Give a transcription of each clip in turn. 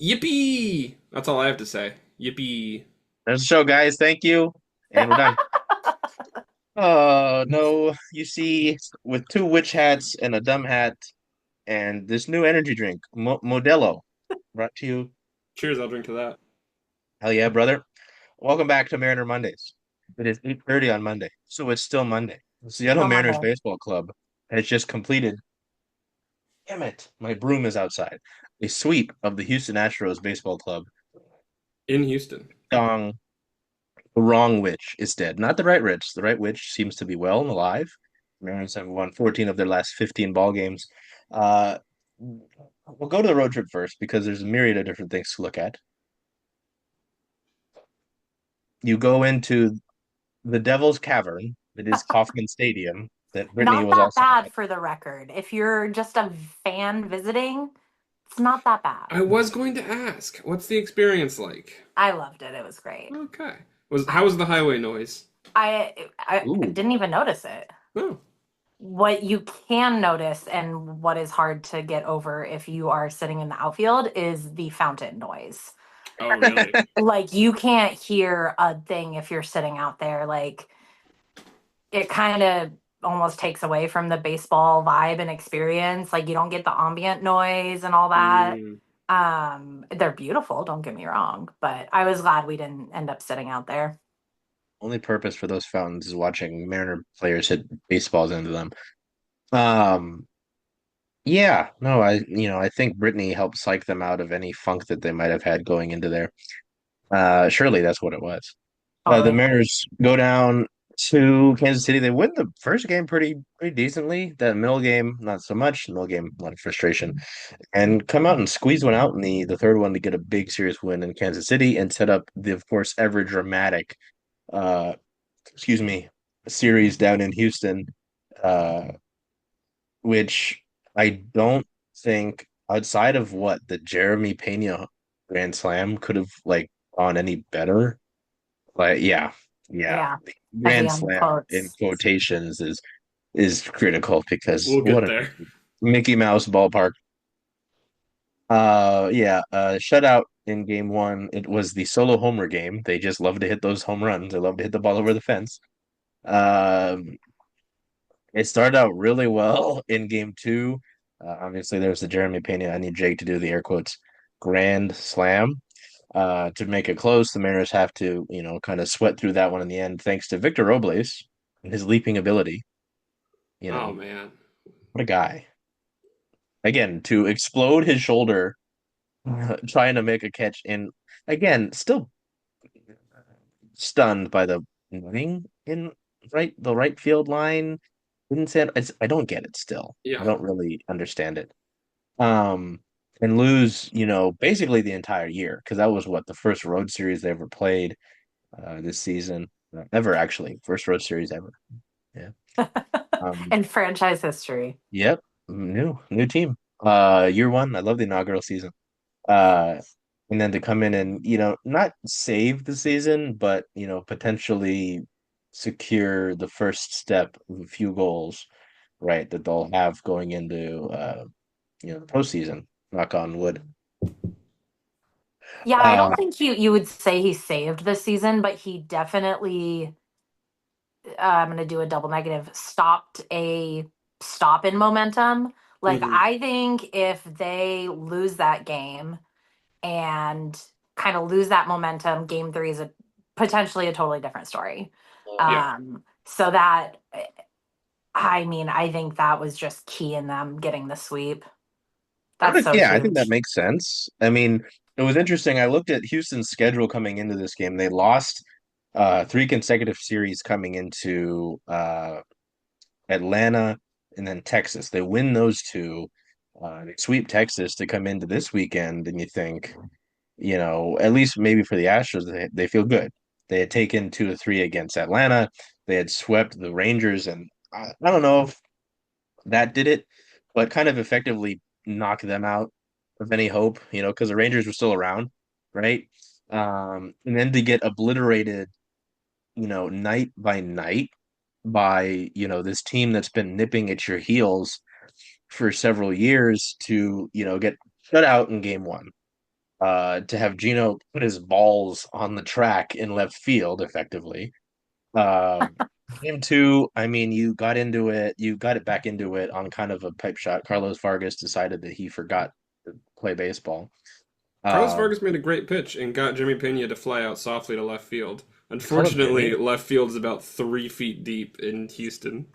Yippee! That's all I have to say. Yippee. There's the show, guys. Thank you. And we're done. Oh, no. You see, with two witch hats and a dumb hat and this new energy drink, Modelo, brought to you. Cheers, I'll drink to that. Hell yeah, brother. Welcome back to Mariner Mondays. It is 8:30 on Monday, so it's still Monday. The Seattle Still Mariners Monday. Baseball Club has just completed, damn it, my broom is outside, a sweep of the Houston Astros Baseball Club. In Houston. Dong, the wrong witch is dead. Not the right witch. The right witch seems to be well and alive. Mariners have won 14 of their last 15 ball games. Uh, we'll go to the road trip first because there's a myriad of different things to look at. You go into the Devil's Cavern, that is Kauffman Stadium, that Brittany Not was that also bad at. for the record. If you're just a fan visiting, it's not that bad. I was going to ask, what's the experience like? I loved it. It was great. Okay. How was the highway noise? I Ooh, didn't even notice it. Oh. What you can notice and what is hard to get over if you are sitting in the outfield is the fountain noise. Oh, really? Like you can't hear a thing if you're sitting out there. Like it kind of almost takes away from the baseball vibe and experience. Like you don't get the ambient noise and all that. Mm. They're beautiful, don't get me wrong, but I was glad we didn't end up sitting out there. only purpose for those fountains is watching Mariner players hit baseballs into them. Um, yeah, no, I think Brittany helped psych them out of any funk that they might have had going into there. Surely that's what it was. The Totally. Mariners go down to Kansas City. They win the first game pretty decently. That middle game, not so much. The middle game, a lot of frustration, and come out and squeeze one out in the third one to get a big serious win in Kansas City and set up the, of course, ever dramatic, uh, excuse me, series down in Houston, uh, which I don't think outside of what the Jeremy Pena Grand Slam could have like gone any better. Like, yeah, Yeah. the Heavy Grand on the Slam in quotes. quotations is critical because We'll what get a there. Mickey Mouse ballpark. Yeah, shutout in game one. It was the solo homer game. They just love to hit those home runs. They love to hit the ball over the fence. Um, it started out really well in game two. Obviously, there's the Jeremy Pena. I need Jake to do the air quotes grand slam. To make it close, the Mariners have to, kind of sweat through that one in the end, thanks to Victor Robles and his leaping ability. You Oh, know, man. what a guy. Again, to explode his shoulder, trying to make a catch in, again, still stunned by the wing in the right field line. Didn't say I don't get it still. I Yeah. don't really understand it. Um, and lose, basically the entire year because that was what the first road series they ever played this season, ever actually, first road series ever. Yeah. Um, In franchise history. yep, new team. Year one. I love the inaugural season. Uh, and then to come in and not save the season, but potentially secure the first step of a few goals, right? That they'll have going into the postseason. Knock on wood. Yeah, I Uh, don't think you would say he saved the season, but he definitely I'm going to do a double negative, stopped a stop in momentum. Like, Hmm. I think if they lose that game and kind of lose that momentum, game three is potentially a totally different story. Yeah. So that, I mean, I think that was just key in them getting the sweep. That's so Yeah, I think that huge. makes sense. I mean, it was interesting. I looked at Houston's schedule coming into this game. They lost three consecutive series coming into Atlanta and then Texas. They win those two. They sweep Texas to come into this weekend, and you think, at least maybe for the Astros, they feel good. They had taken 2 to 3 against Atlanta. They had swept the Rangers, and I don't know if that did it, but kind of effectively knocked them out of any hope, because the Rangers were still around, right? And then to get obliterated, night by night by, this team that's been nipping at your heels for several years to, get shut out in game one. to have Gino put his balls on the track in left field effectively. Um, Game two, I mean, you got it back into it on kind of a pipe shot. Carlos Vargas decided that he forgot to play baseball. Carlos Um, Vargas made a great pitch and got Jimmy Pena to fly out softly to left field. Son of Unfortunately, Jimmy. left field is about 3 feet deep in Houston.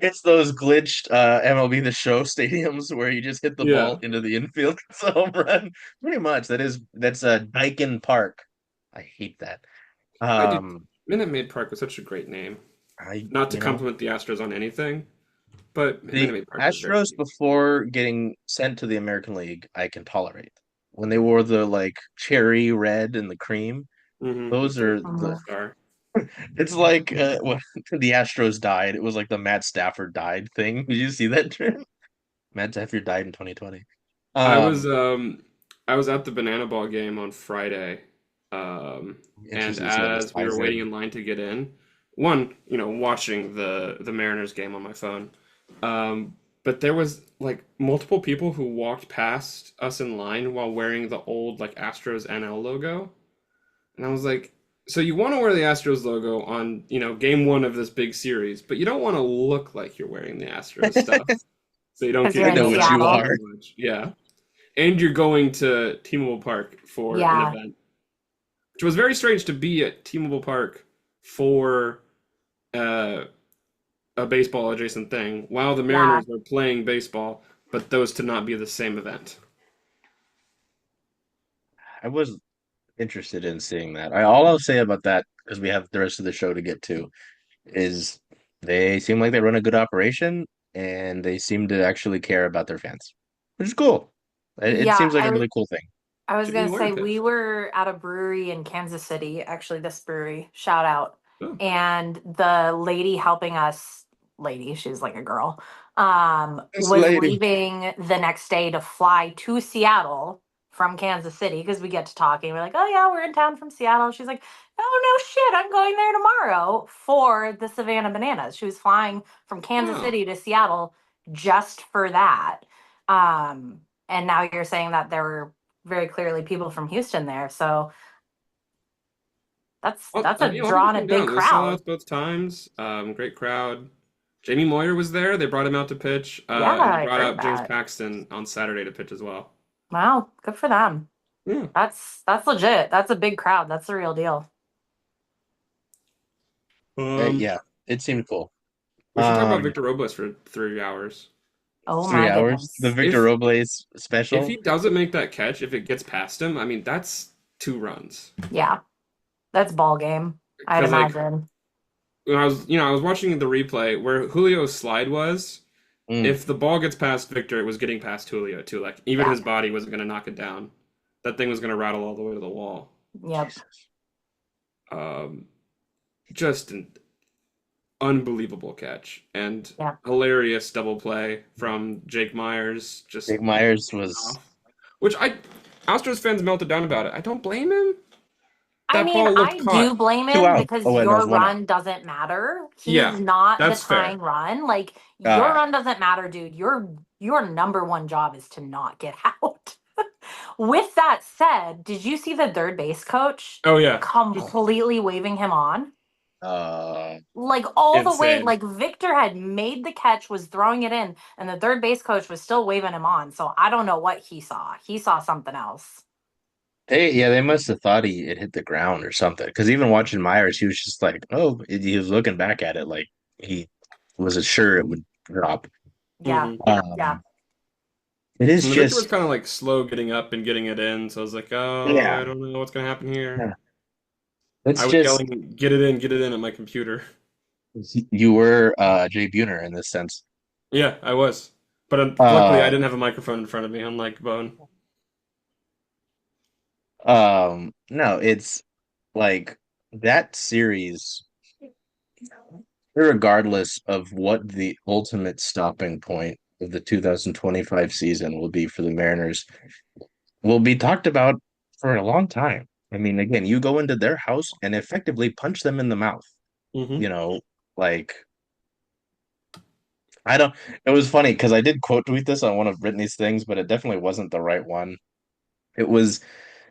It's those glitched MLB The Show stadiums where you just hit the ball Yeah, into the infield. It's a home run. Pretty much. That's Dyken Park. I hate that. I do. Um, Minute Maid Park was such a great name. I Not to you know compliment the Astros on anything, but Minute the Maid Park was very Astros neat. before getting sent to the American League, I can tolerate. When they wore the like cherry red and the cream, those The are the. Mhm. star. It's like when the Astros died. It was like the Matt Stafford died thing. Did you see that trend? Matt Stafford died in 2020. I was Um, um I was at the Banana Ball game on Friday, and interested to see how this as we ties were waiting in. in line to get in, one, watching the Mariners game on my phone, but there was like multiple people who walked past us in line while wearing the old like Astros NL logo, and I was like, so you want to wear the Astros logo on game one of this big series, but you don't want to look like you're wearing the Astros stuff, so you don't Because get you're I in know yelled what at you too Seattle. are. much. Yeah. And you're going to T-Mobile Park for an Yeah. event, which was very strange to be at T-Mobile Park for uh, a baseball adjacent thing while the Yeah. Mariners were playing baseball, but those to not be the same event. I was interested in seeing that. All I'll say about that, because we have the rest of the show to get to, is they seem like they run a good operation and they seem to actually care about their fans, which is cool. It Yeah. seems like a really cool thing. I was Jimmy gonna Moyer say we pitched. were at a brewery in Kansas City, actually this brewery, shout out. Oh, And the lady helping us, lady, she's like a girl, This was lady. leaving the next day to fly to Seattle from Kansas City because we get to talking. We're like, oh yeah, we're in town from Seattle. She's like, oh no shit, I'm going there tomorrow for the Savannah Bananas. She was flying from Kansas wow. City to Seattle just for that. And now you're saying that there were very clearly people from Houston there. So Well, that's a a lot of people drawn a came big down. It was crowd. sellouts both times. Great crowd. Jamie Moyer was there. They brought him out to pitch, Yeah, and they I brought heard out James that. Paxton on Saturday to pitch as well. Wow, good for them. Yeah. That's legit. That's a big crowd. That's the real deal. Um, Yeah, it seemed cool. we should talk about Um, Victor Robles for 3 hours. Oh three my hours. The goodness. Victor If Robles if special. he doesn't make that catch, if it gets past him, I mean that's 2 runs. Yeah, that's ball game, I'd Because like imagine. when I was watching the replay where Julio's slide was. Mm, If the ball gets past Victor, it was getting past Julio too. Like even Yeah. his body wasn't going to knock it down. That thing was going to rattle all the way to the wall. Yep. Jesus. Um, just an unbelievable catch and Yeah. hilarious double play from Jake Myers. Just Jake Myers was. off. Which Astros fans melted down about it. I don't blame him. I That mean, ball looked I do caught. blame Two him outs. Oh because wait, no, it's your one out. run doesn't matter. He's Yeah, not the that's tying fair. run. Like your Ah, run doesn't matter, dude. Your number one job is to not get out. With that said, did you see the third base coach Oh yeah, just completely waving him on? uh, Like all the way, insane. like Victor had made the catch, was throwing it in, and the third base coach was still waving him on. So I don't know what he saw. He saw something else. they must have thought he it hit the ground or something. Because even watching Myers, he was just like, oh, he was looking back at it like he wasn't sure it would drop. Yeah. hmm Yeah. Um, it is And the Victor was just, kind of like slow getting up and getting it in, so I was like, oh, yeah, I don't know what's gonna happen here. yeah. It's I was just yelling, get it in" at my computer. you were Jay Buhner in this sense. Yeah, I was. But luckily, I Uh, didn't have a microphone in front of me, unlike Bone. no, it's like that series, regardless of what the ultimate stopping point of the 2025 season will be for the Mariners, will be talked about for a long time. I mean, again, you go into their house and effectively punch them in the mouth. You hmm know, like I don't. It was funny because I did quote tweet this on one of Brittany's things, but it definitely wasn't the right one. It was.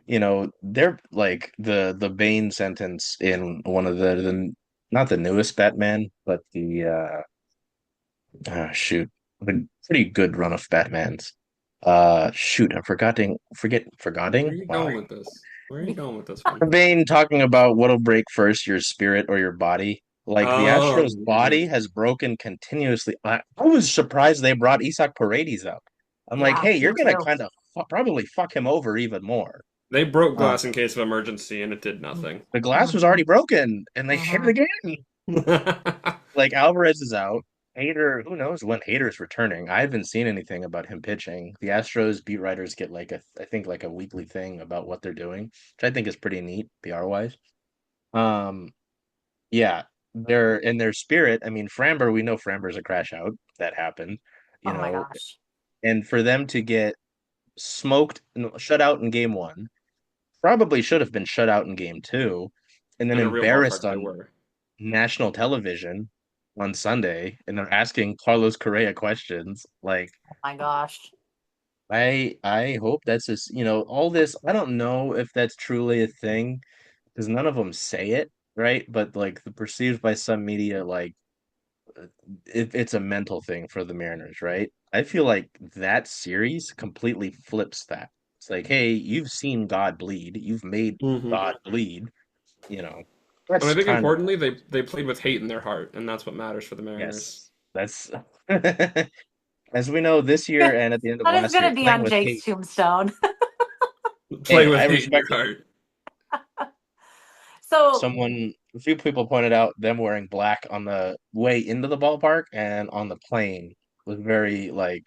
they're like the Bane sentence in one of the not the newest Batman, but the shoot, the pretty good run of Batmans. Shoot, I'm Where are forgetting. you Wow. going with this? Where are you going with this one? Bane talking about what'll break first, your spirit or your body. Like the Oh, Astros' body has broken continuously. I was surprised they brought Isak Paredes up. I'm like, Yeah, hey, you're me gonna too. kind of probably fuck him over even more. they broke Uh, glass in case of emergency, and it did nothing. the glass was Hmm. already broken, and they hit it Hmm. again. Like Alvarez is out. Hader, who knows when Hader's returning? I haven't seen anything about him pitching. The Astros beat writers get like I think like a weekly thing about what they're doing, which I think is pretty neat, PR wise. Um, yeah, they're in their spirit. I mean, Framber, we know Framber's a crash out. That happened, you Oh my know, gosh. and for them to get smoked, shut out in game one, probably should have been shut out in game two, and then In a real embarrassed ballpark, they on were. national television on Sunday, and they're asking Carlos Correa questions. Like, Oh my gosh. I hope that's just, all this. I don't know if that's truly a thing because none of them say it, right? But like the perceived by some media, like it's a mental thing for the Mariners, right? I feel like that series completely flips that. It's like, hey, you've seen God bleed, you've made Hmm. God bleed, you know. And I That's think kind of importantly, they played with hate in their heart, and that's what matters for the Mariners. yes. That's as we know this year and at the end of That is last year, going to be playing on with Jake's hate. tombstone. Play Hey, with I hate in your respect it. heart. So, A few people pointed out them wearing black on the way into the ballpark and on the plane was very like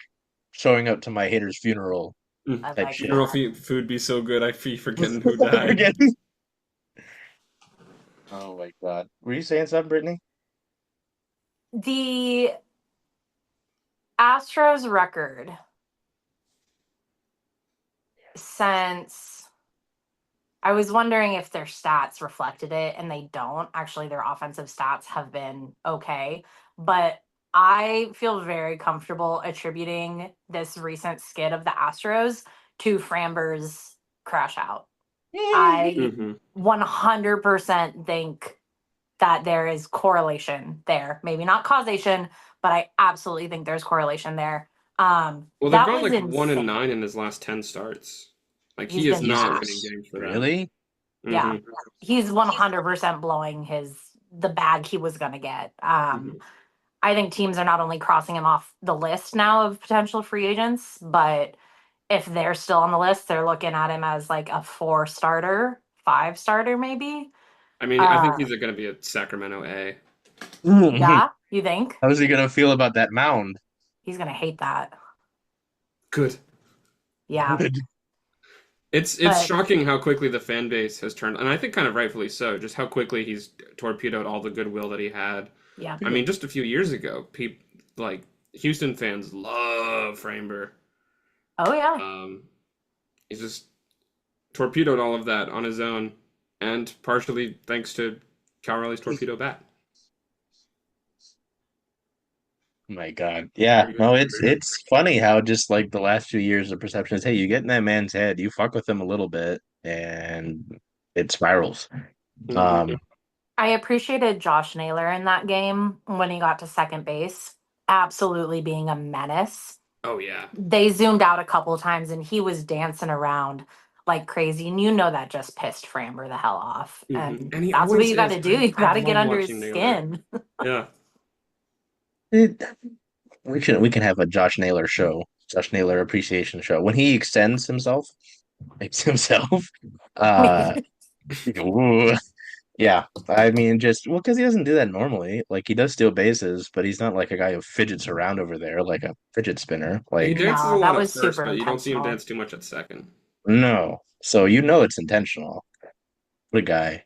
showing up to my hater's funeral Mm. I type like shit. Funeral that. food be so good, I be forgetting who died. Again. Oh my God. Were you saying something, Brittany? The Astros record since I was wondering if their stats reflected it, and they don't. Actually, their offensive stats have been okay, but I feel very comfortable attributing this recent skid of the Astros to Framber's crash out. I Hmm. 100% think that there is correlation there. Maybe not causation, but I absolutely think there's correlation there. Well, they've That gone was like 1-9 insane. in his last 10 starts. Like He's he is been Jesus. not winning trash. games for them. Really? Yeah. Hmm. He's 100% blowing the bag he was going to get. Hmm. I think teams are not only crossing him off the list now of potential free agents, but if they're still on the list, they're looking at him as like a 4 starter, 5 starter, maybe. I mean, I think Uh, he's going to be a Sacramento A. yeah, you think? How's he gonna feel about that mound? He's going to hate that. Good. Yeah. Good. It's But shocking how quickly the fan base has turned, and I think kind of rightfully so, just how quickly he's torpedoed all the goodwill that he had. yeah. I mean, just a few years ago, people like Houston fans love Framber. Oh, yeah. Um, he's just torpedoed all of that on his own, and partially thanks to Cal Raleigh's torpedo bat. Oh my God. Yeah. No, it's funny how just like the last few years the perception is, hey, you get in that man's head, you fuck with him a little bit, and it spirals. Hmm. Um, I appreciated Josh Naylor in that game when he got to second base, absolutely being a menace. Oh yeah. They zoomed out a couple of times and he was dancing around like crazy. And you know that just pissed Framber the hell off. Hmm. And And he that's what always you got is. to do. You I got to get love under his watching Naylor. skin. Yeah. it, we can have a Josh Naylor show, Josh Naylor appreciation show. When he extends himself, makes himself, uh, ooh, yeah. I mean, just well, because he doesn't do that normally. Like he does steal bases, but he's not like a guy who fidgets around over there like a fidget spinner. He Like dances a No, that lot at was first, super but you don't see him intentional. dance too much at second. no, so you know it's intentional. What a guy.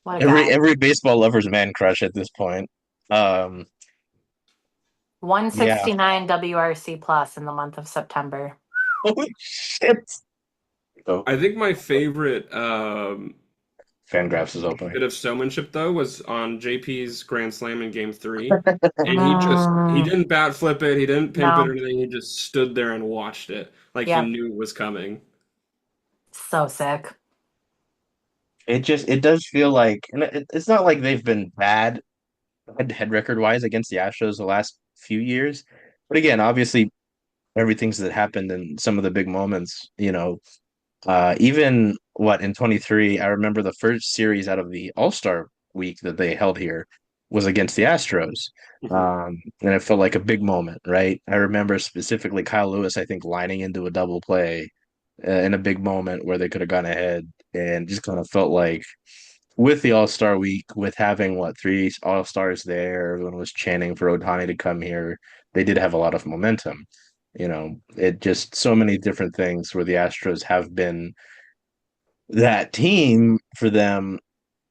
What a Every guy. every baseball lover's man crush at this point. Um, yeah. 169 WRC plus in the month of September. Holy shit. Oh, I think my favorite Fangraphs is opening. bit of showmanship though was on JP's grand slam in game 3. And he Mm, didn't bat flip it, he didn't pimp it or no. anything, he just stood there and watched it like he Yep. knew it was coming. So sick. It does feel like, and it's not like they've been bad head record wise against the Astros the last few years, but again, obviously everything's that happened in some of the big moments, even what in 23, I remember the first series out of the All-Star week that they held here was against the Astros. Mhm. And it felt like a big moment, right? I remember specifically Kyle Lewis, I think, lining into a double play in a big moment where they could have gone ahead, and just kind of felt like with the All-Star week, with having what, three All-Stars there, everyone was chanting for Ohtani to come here. They did have a lot of momentum. It just so many different things where the Astros have been that team for them.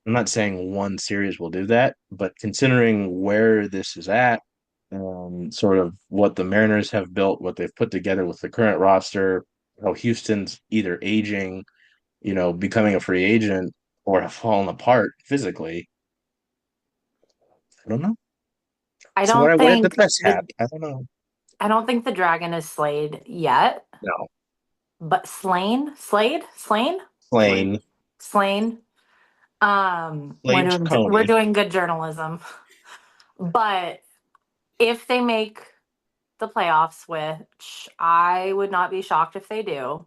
I'm not saying one series will do that, but considering where this is at, sort of what the Mariners have built, what they've put together with the current roster, how Houston's either aging, becoming a free agent, or have fallen apart physically. I don't know. I So what I don't wear the think best the hat. I don't know. I don't think the dragon is slayed yet, No, but slain, Slain. plain slain. Slade We're Coney. doing good journalism. But if they make the playoffs, which I would not be shocked if they do,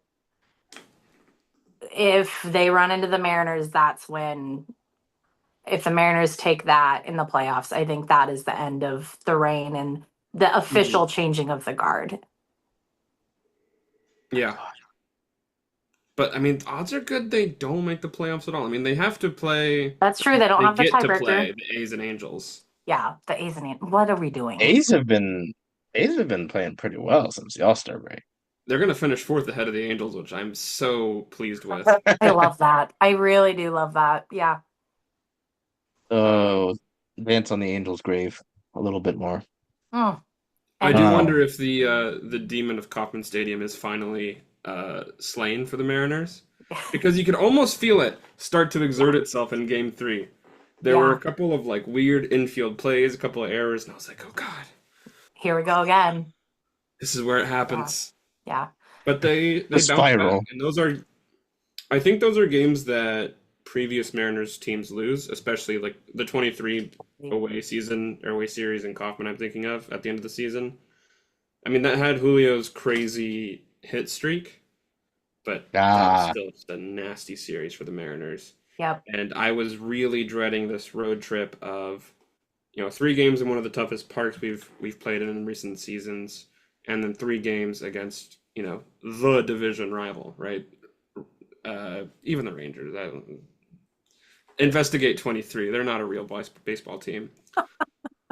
if they run into the Mariners, that's when, if the Mariners take that in the playoffs, I think that is the end of the reign and the Mhm. official changing of the guard. Yeah. But I mean, odds are good they don't make the playoffs at all. I mean, they have to play. That's true. They don't They have the get to tiebreaker. play the A's and Angels. Yeah, the A's and what are we doing? A's have been A's have been playing pretty well since the All-Star break. They're going to finish fourth ahead of the Angels, which I'm so pleased with. I love that. I really do love that. Yeah. Oh, dance on the Angels' grave a little bit more. Mm. I do Anything. wonder Um, if the demon of Kauffman Stadium is finally slain for the Mariners, because you could almost feel it start to exert itself in Game 3. There were Yeah. a couple of like weird infield plays, a couple of errors, and I was like, "Oh God, Here we go again. this is where it Yeah. happens." Yeah. But they the they bounce back, spiral. and I think those are games that previous Mariners teams lose, especially like the 23 away season or away series in Kauffman I'm thinking of at the end of the season. I mean, that had Julio's crazy hit streak, but that was Ah, still just a nasty series for the Mariners. Yep. And I was really dreading this road trip of, 3 games in one of the toughest parks we've played in recent seasons, and then 3 games against, the division rival, right? Even the Rangers. Investigate 23. They're not a real baseball team.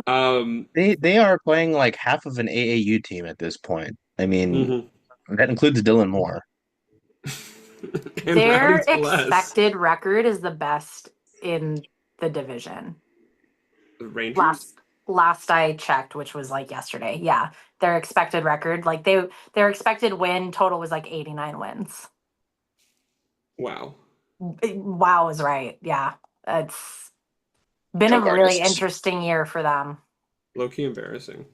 Um, they are playing like half of an AAU team at this point. I mean, mhm. that includes Dylan Moore. And Their Rowdy Celeste. expected record is the best in the division. The Rangers? Last I checked, which was like yesterday. Yeah. Their expected record, like their expected win total was like 89 wins. Wow. Wow is right. Yeah. It's been Go a really Artists. interesting year for them. Low key embarrassing.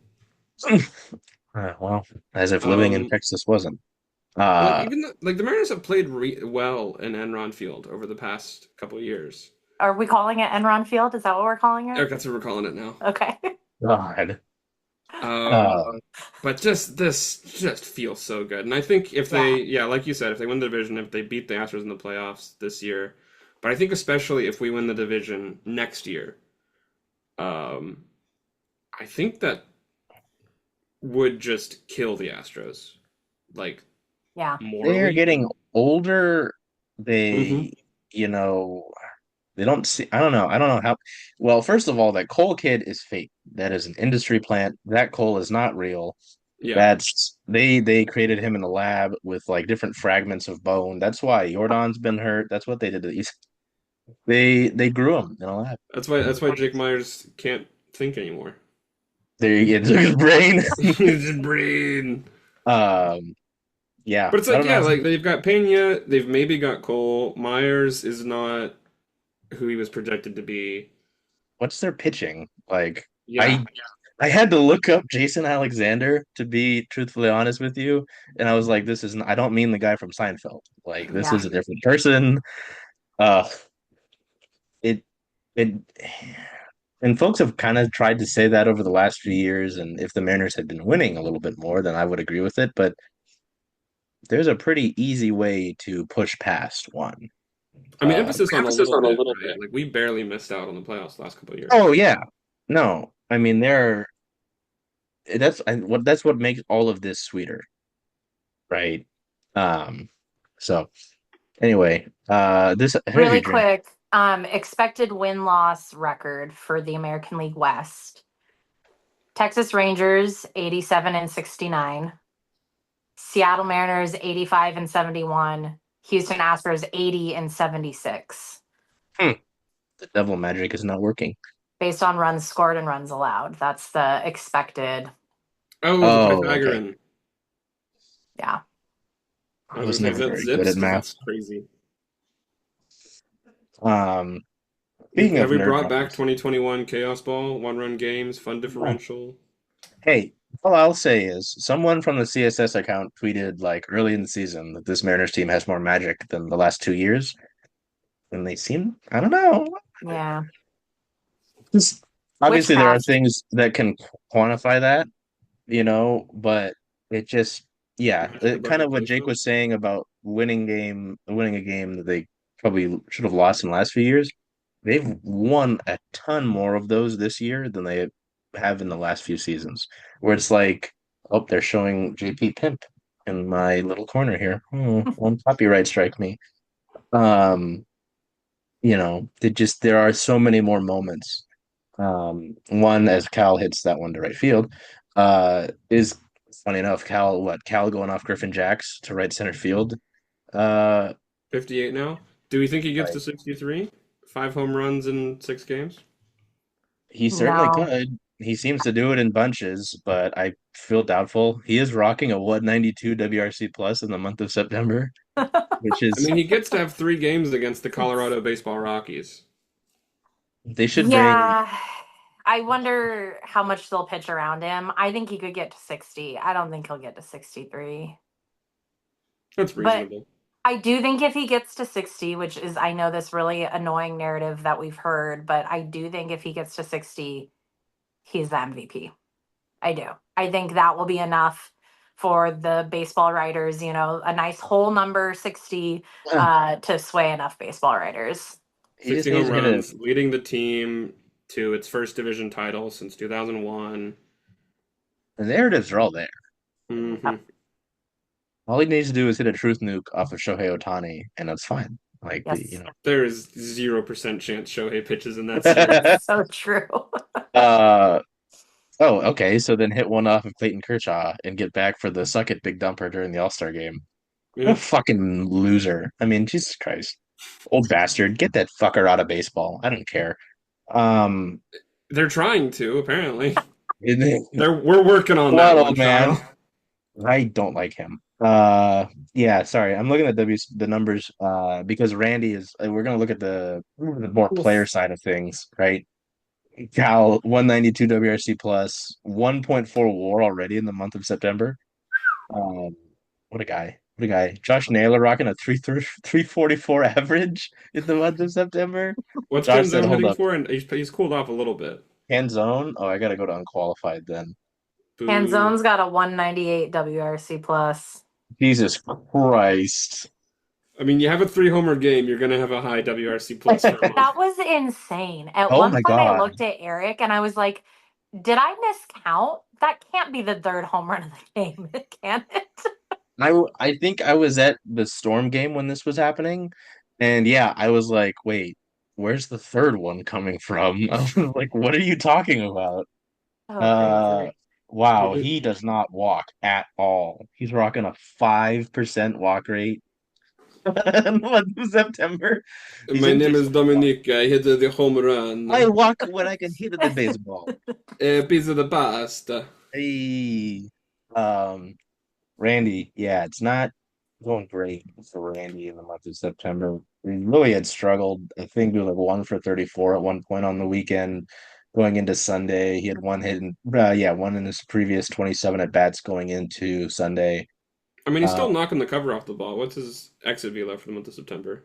Well, as if living in Um, Texas wasn't. like Uh, even like the Mariners have played well in Enron Field over the past couple of years. Are we calling it Enron Field? Is that what we're calling it? Eric, that's what we're calling it now. Okay. God. Um, Uh, but just this just feels so good, and I think if Yeah. yeah, like you said, if they win the division, if they beat the Astros in the playoffs this year, but I think especially if we win the division next year, um, I think that would just kill the Astros, like Yeah. they are morally. getting older. Hmm. They, you know, they don't see. I don't know. I don't know how. Well, first of all, that Cole kid is fake. That is an industry plant. That Cole is not real. Yeah, That's they created him in the lab with like different fragments of bone. That's why Jordan's been hurt. That's what they did to these. They grew him in a lab. that's why Jake Myers can't think anymore. They it took his brain. His brain. Um, yeah, But it's I like, don't yeah, know. like they've got Pena, they've maybe got Cole. Myers is not who he was projected to be. What's their pitching like? Yeah. I I had to look up Jason Alexander to be truthfully honest with you, and I was like, "This isn't." I don't mean the guy from Seinfeld. Like, this Yeah. is a different person. Uh, it it and folks have kind of tried to say that over the last few years, and if the Mariners had been winning a little bit more, then I would agree with it. But there's a pretty easy way to push past one. I mean, emphasis on a Emphasis little on a bit, little right? bit. Like we barely missed out on the playoffs the last couple of years. Oh yeah, no, I mean that's what makes all of this sweeter, right? Um, so anyway, this energy Really drink. quick, expected win-loss record for the American League West. Texas Rangers 87 and 69. Seattle Mariners 85 and 71. Houston Astros 80 and 76. Hmm, the devil magic is not working. Based on runs scored and runs allowed. That's the expected. Oh, the Oh, okay. Pythagorean. Yeah. I I was was gonna say, is never that very good zips? at Because math. that's crazy. Um, Speaking Have of we nerd brought back numbers, 2021 Chaos Ball, one-run games, fun yeah. differential? Hey, all I'll say is someone from the CSS account tweeted like early in the season that this Mariners team has more magic than the last 2 years, and they seem, I don't know. Yeah. Just obviously there are Witchcraft. things that can quantify that, but it just, yeah, Magic above kind of what Jake replacement? was saying about winning a game that they probably should have lost in the last few years. They've won a ton more of those this year than they have in the last few seasons, where it's like, oh, they're showing JP Pimp in my little corner here. Oh, won't copyright strike me. Um, there are so many more moments. One as Cal hits that one to right field, is funny enough. Cal going off Griffin Jacks to right center field. 58 now. Do we think he gets to Right. 63? 5 home runs in 6 games? He certainly No. could. He seems to do it in bunches, but I feel doubtful. He is rocking a 192 WRC plus in the month of September, which I is mean, he gets to have 3 games against the Colorado Baseball Rockies. they should bring. Yeah. I wonder how much they'll pitch around him. I think he could get to 60. I don't think he'll get to 63. That's But reasonable. I do think if he gets to 60, which is, I know, this really annoying narrative that we've heard, but I do think if he gets to 60, he's the MVP. I do. I think that will be enough for the baseball writers, a nice whole number 60 Yeah, to sway enough baseball writers. he just 60 needs home to hit a. runs, leading the team to its first division title since 2001. The narratives are all there. Hmm. All he needs to do is hit a truth nuke off of Shohei Ohtani, and that's fine. Like Yes. There is 0% chance Shohei pitches in that series. So true. uh, oh, okay. So then hit one off of Clayton Kershaw and get back for the suck it big dumper during the All-Star game. What a Yeah. fucking loser. I mean, Jesus Christ. Old bastard. Get that fucker out of baseball. I don't care. Um, They're trying to, apparently. what We're working on that one, old man? Charles. I don't like him. Yeah, sorry. I'm looking at the numbers because Randy is we're gonna look at the more player side of things, right? Cal 192 WRC plus 1.4 WAR already in the month of September. Um, what a guy. What a guy. Josh Naylor rocking a 344 average in the month of September. What's Josh said, Canzone hold hitting up. for? And he's cooled off a little bit. Hand zone? Oh, I gotta go to unqualified then. Boo. Hanzone's got a 198 WRC plus. Jesus Christ. I mean, you have a 3 homer game, you're gonna have a high WRC plus for a month. That was insane. At Oh one my point, I God. looked at Eric and I was like, did I miscount? That can't be the third home run of the game, can it? I think I was at the Storm game when this was happening, and yeah, I was like, wait, where's the third one coming from? I was like, what are you talking about? Oh, Uh, crazy. wow, he does not walk at all. He's rocking a 5% walk rate in the month of September. He's My in name his is Dominic. I hit the home I run. walk when I can hit the baseball. A piece of the pasta. Hey, um, Randy, yeah, it's not going great for Randy in the month of September. He really had struggled. I think he was like 1 for 34 at one point on the weekend. going into Sunday. He had one hit one in his previous 27 at bats going into Sunday. I mean, he's Uh, still knocking the cover off the ball. What's his exit velo for the month of September?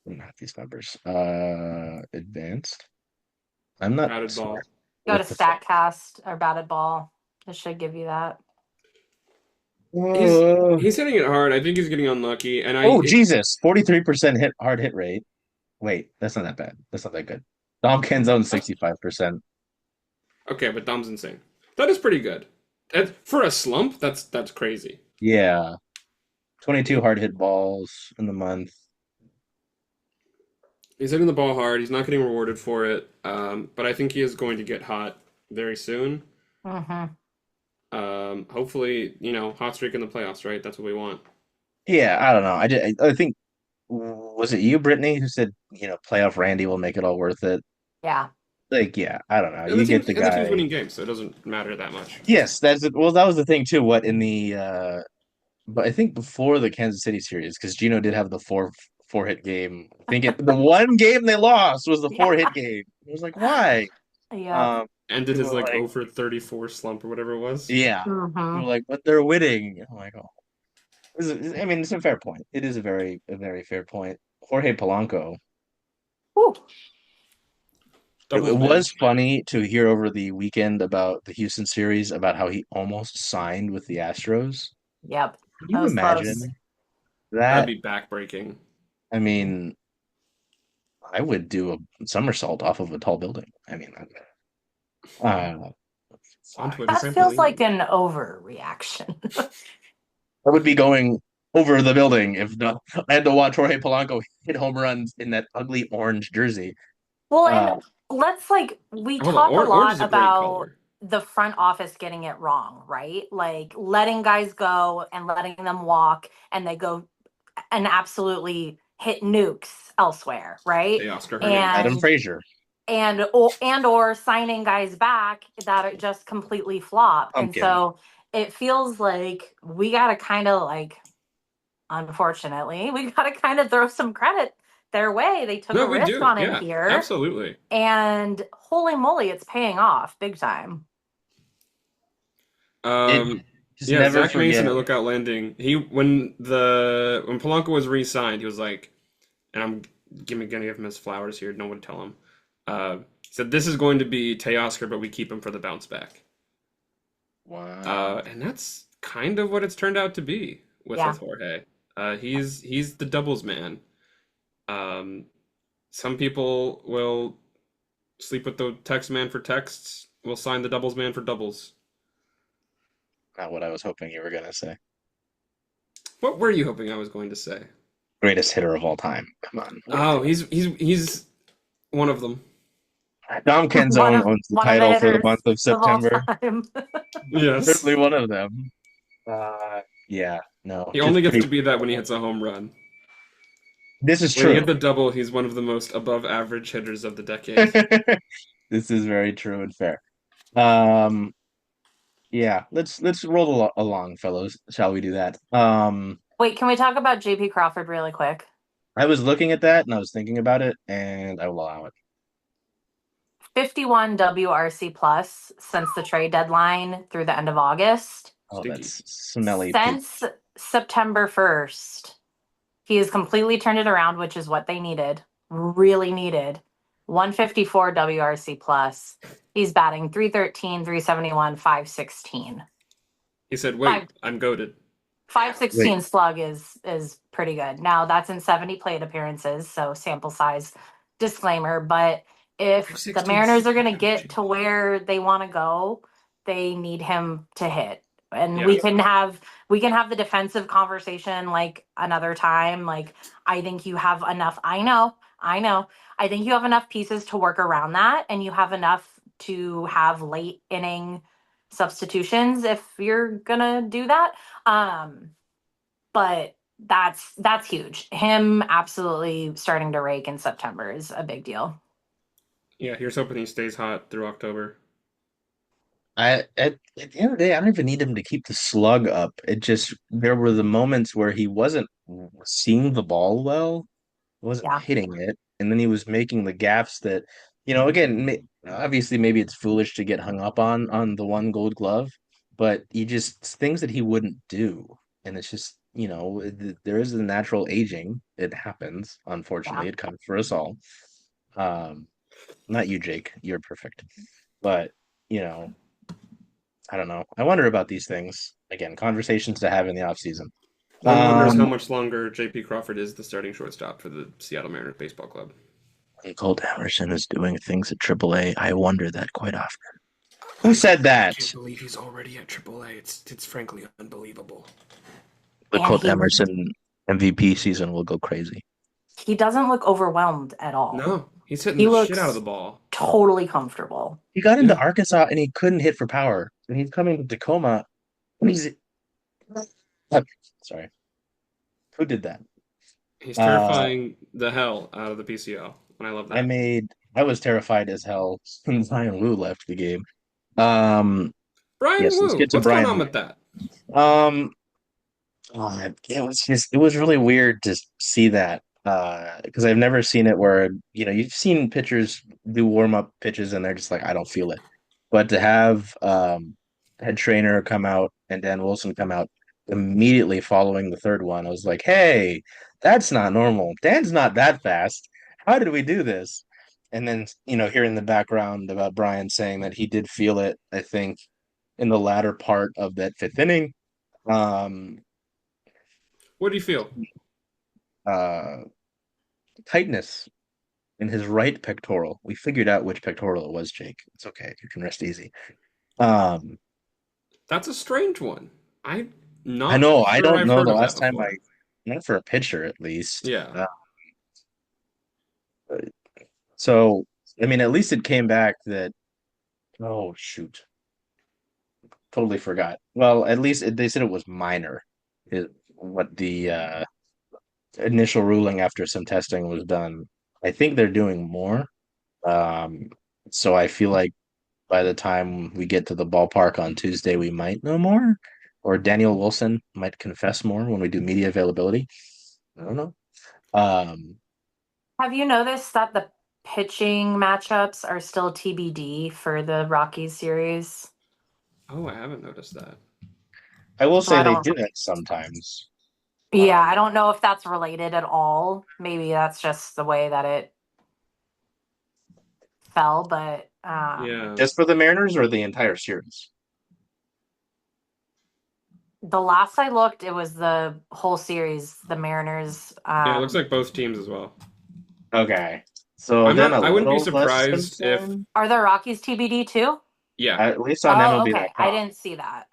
not these numbers. Advanced. I'm not Batted smart ball. Go to with the phone. Statcast or Batted Ball. It should give you that. He's Uh, he's hitting it hard. I think he's getting unlucky, and oh Jesus, 43% hard hit rate. Wait, that's not that bad. That's not that good. Dom Kenzone 65%. okay, but Dom's insane. That is pretty good. For a slump, that's crazy. Yeah, 22 hard hit balls in the month. He's hitting the ball hard. He's not getting rewarded for it. But I think he is going to get hot very soon. Mm-hmm. Hopefully, hot streak in the playoffs, right? That's what we want. Yeah, I don't know. I think was it you, Brittany, who said playoff Randy will make it all worth it. Yeah. Like, yeah, I don't know. And the You get team's the and the team's guy. winning games, so it doesn't matter that much. Yes, that's it. Well, that was the thing too. What in the but I think before the Kansas City series, because Gino did have the four hit game. I think the one game they lost was the Yeah. 4 hit game. It was like, why? Yeah. Um, Ended people his were like like, 0 for 34 slump or whatever it was. yeah. People Mm-hmm. were like, but they're winning. I'm like, oh, I mean, it's a fair point. It is a very fair point. Jorge Polanco. Woo. It Doubles man. was funny to hear over the weekend about the Houston series about how he almost signed with the Astros. Yep. Can That you was close. imagine That'd that? be backbreaking. I mean, I would do a somersault off of a tall building. I mean, uh, On fine. Twitter, That feels like trampoline. an overreaction. I would be going over the building if not. I had to watch Jorge Polanco hit home runs in that ugly orange jersey. Well, Uh, and we Hold on, talk a orange lot is a great about color. the front office getting it wrong, right? Like letting guys go and letting them walk and they go and absolutely hit nukes elsewhere, right? Hey, Oscar yeah, Hernandez. Adam And Frazier, or signing guys back that are just completely flop. And pumpkin. so it feels like we got to kind of like, unfortunately, we got to kind of throw some credit their way. They took No, a we risk do. on him Yeah, here, absolutely. and holy moly, it's paying off big time. It Um, just yeah, never Zach Mason forget. at Lookout Landing. When Polanco was re-signed, he was like, and I'm gonna give him his flowers here. No one tell him. He said this is going to be Teoscar, but we keep him for the bounce back. Wow. And that's kind of what it's turned out to be Yeah. with Jorge. He's the doubles man. Um, some people will sleep with the text man for texts. We'll sign the doubles man for doubles. Not what I was hoping you were gonna say. What were you hoping I was going to say? Greatest hitter of all time. Come on. Oh, he's one of them. Dom Kenzone owns the One of the title for the hitters month of of all September. time. Yes. Certainly one of them. Yeah, no, He just only gets to be that when he hits a home run. this is When he true. hit the double, he's one of the most above average hitters of the decade. This is very true and fair. Um, yeah, let's roll along, fellows. Shall we do that? Wait, can we talk about JP Crawford really quick? I was looking at that and I was thinking about it, and I will allow it. 51 WRC plus since the trade deadline through the end of August. Oh, Stinky. that's smelly poop. Since September 1st, he has completely turned it around, which is what they needed, really needed. 154 WRC plus. He's batting 313, 371, 516. He said, "Wait, Five- I'm goaded." 516 slug is pretty good. Now that's in 70 plate appearances, so sample size disclaimer. But if the 516 Mariners are going to slug, get geez. to where they want to go, they need him to hit. And Yeah. we can have the defensive conversation like another time. Like I think you have enough. I know. I think you have enough pieces to work around that, and you have enough to have late inning substitutions if you're gonna do that. But that's huge. Him absolutely starting to rake in September is a big deal. Yeah, here's hoping he stays hot through October. At the end of the day, I don't even need him to keep the slug up. It just there were the moments where he wasn't seeing the ball well, wasn't Yeah. hitting it, and then he was making the gaffes that again, obviously maybe it's foolish to get hung up on the one Gold Glove, but he just things that he wouldn't do, and it's just there is a natural aging. It happens, Yeah. unfortunately. It comes for us all. Um, Not you, Jake. You're perfect, but you know, I don't know. I wonder about these things again. Conversations to have in the off season. One wonders how Um, much longer J.P. Crawford is the starting shortstop for the Seattle Mariners baseball club. Colt Emerson is doing things at AAA. I wonder that quite often. Who said I that? can't believe he's already at AAA. It's frankly unbelievable. The And Colt Emerson MVP season will go crazy. he doesn't look overwhelmed at all. No, he's hitting He the shit out of looks the ball. totally comfortable. He got into Yeah, Arkansas and he couldn't hit for power. And he's coming to Tacoma. He's sorry. Who did that? he's Uh, terrifying the hell out of the PCL, and I love I that. made. I was terrified as hell when Bryan Woo left the game. Um, Bryan yes, let's Woo, get to what's going Bryan on Woo. with that? Um, it was really weird to see that because I've never seen it where you've seen pitchers do warm up pitches and they're just like I don't feel it, but to have head trainer come out and Dan Wilson come out immediately following the third one, I was like, hey, that's not normal. Dan's not that fast. How did we do this? And then hearing the background about Brian saying that he did feel it, I think in the latter part of that fifth inning. Um, What do you feel? uh, Tightness in his right pectoral. We figured out which pectoral it was, Jake. It's okay. You can rest easy. Um, That's a strange one. I'm I not know. I sure don't I've know heard the of that last time before. not for a pitcher at least. Yeah. So, I mean, at least it came back that, oh, shoot. Totally forgot. Well, at least they said it was minor, is what the initial ruling after some testing was done. I think they're doing more. Um, so I feel like by the time we get to the ballpark on Tuesday, we might know more, or Daniel Wilson might confess more when we do media availability. I don't know. Um, Have you noticed that the pitching matchups are still TBD for the Rockies series? Oh, I haven't noticed that. I will So say I they don't, do that sometimes. yeah, I Um, don't know if that's related at all. Maybe that's just the way that it fell, but Yeah. just for the Mariners or the entire series? the last I looked, it was the whole series, the Mariners. Yeah, it looks like both teams as well. Okay. So then a I wouldn't be little less surprised if concern. Are the Rockies TBD too? yeah. At least on Oh, okay. I MLB.com. didn't see that.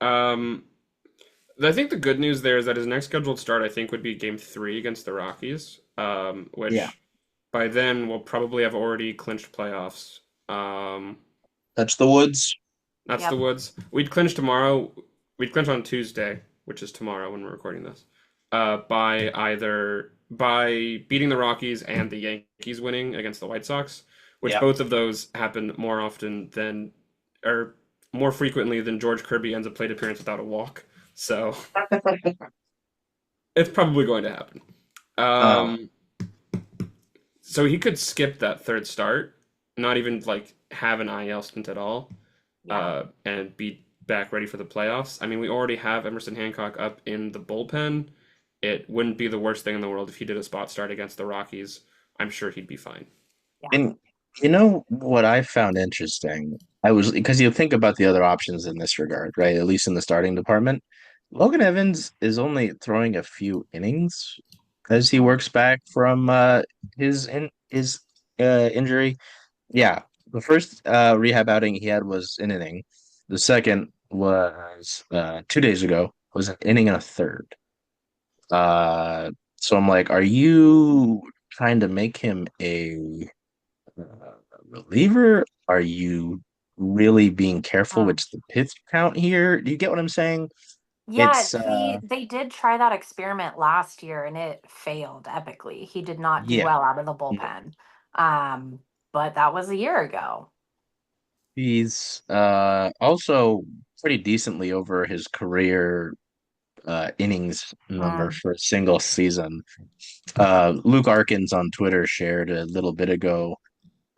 Um I think the good news there is that his next scheduled start I think would be game 3 against the Rockies. Yeah, Which by then we'll probably have already clinched playoffs. that's the woods. That's the Yep. Woods. We'd clinch tomorrow. We'd clinch on Tuesday, which is tomorrow when we're recording this. By beating the Rockies and the Yankees winning against the White Sox, which Yeah. both of those happen more often than, or more frequently than George Kirby ends a plate appearance without a walk. So it's probably going to happen. Um, Um, so he could skip that third start, not even like have an IL stint at all, Yeah. and be back ready for the playoffs. I mean, we already have Emerson Hancock up in the bullpen. It wouldn't be the worst thing in the world if he did a spot start against the Rockies. I'm sure he'd be fine. Yeah. and you know what I found interesting? I was because you think about the other options in this regard, right? At least in the starting department. Logan Evans is only throwing a few innings as he works back from his injury. Yeah, the first rehab outing he had was an inning. The second was 2 days ago, was an inning and a third. So I'm like, are you trying to make him a reliever? Are you really being careful Mm. with the pitch count here? Do you get what I'm saying? Yeah, It's they did try that experiment last year and it failed epically. He did not do yeah. well out of the No. bullpen. But that was a year ago. He's also pretty decently over his career innings number Mm. for a single season. Luke Arkins on Twitter shared a little bit ago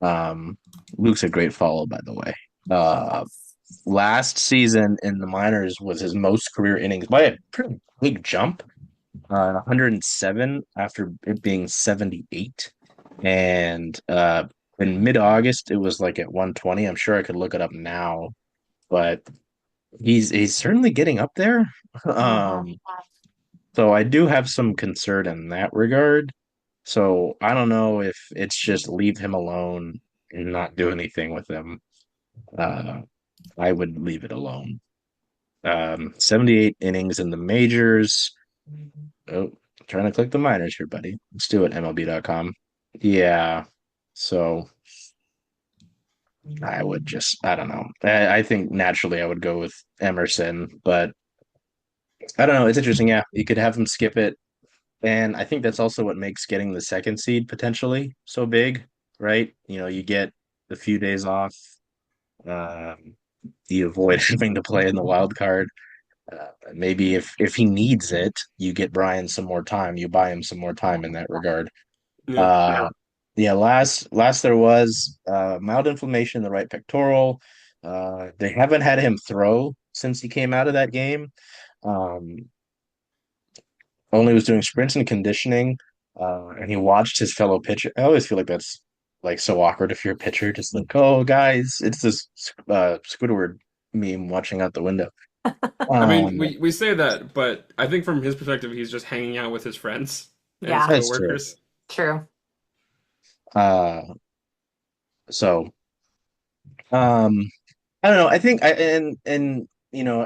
Um, Luke's a great follow, by the way. Uh, Yes. Last season in the minors was his most career innings by a pretty big jump, 107 after it being 78. And in mid-August, it was like at 120. I'm sure I could look it up now, but he's certainly getting up there. Mhm. Um, so I do have some concern in that regard. So I don't know if it's just leave him alone and not do anything with him. Uh, I would leave it alone. 78 innings in the majors. Oh, trying to click the minors here, buddy. Let's do it, MLB.com. Yeah. So I would just, I don't know. I think naturally I would go with Emerson, but I don't know. It's interesting. Yeah. You could have him skip it. And I think that's also what makes getting the second seed potentially so big, right? You get a few days off. Um, you avoid having to play in the wild card. Maybe if he needs it, you get Bryan some more time. You buy him some more time in that regard. Yeah. Uh, yeah, last there was mild inflammation in the right pectoral. They haven't had him throw since he came out of that game. Um, Only was doing sprints and conditioning, and he watched his fellow pitcher. I always feel like that's like so awkward if you're a pitcher, just like, oh guys, it's this Squidward meme watching out the window. I mean, Um, we say that, but I think from his perspective, he's just hanging out with his friends and his Yeah, that's true. coworkers. true. Uh, so I don't know. I think and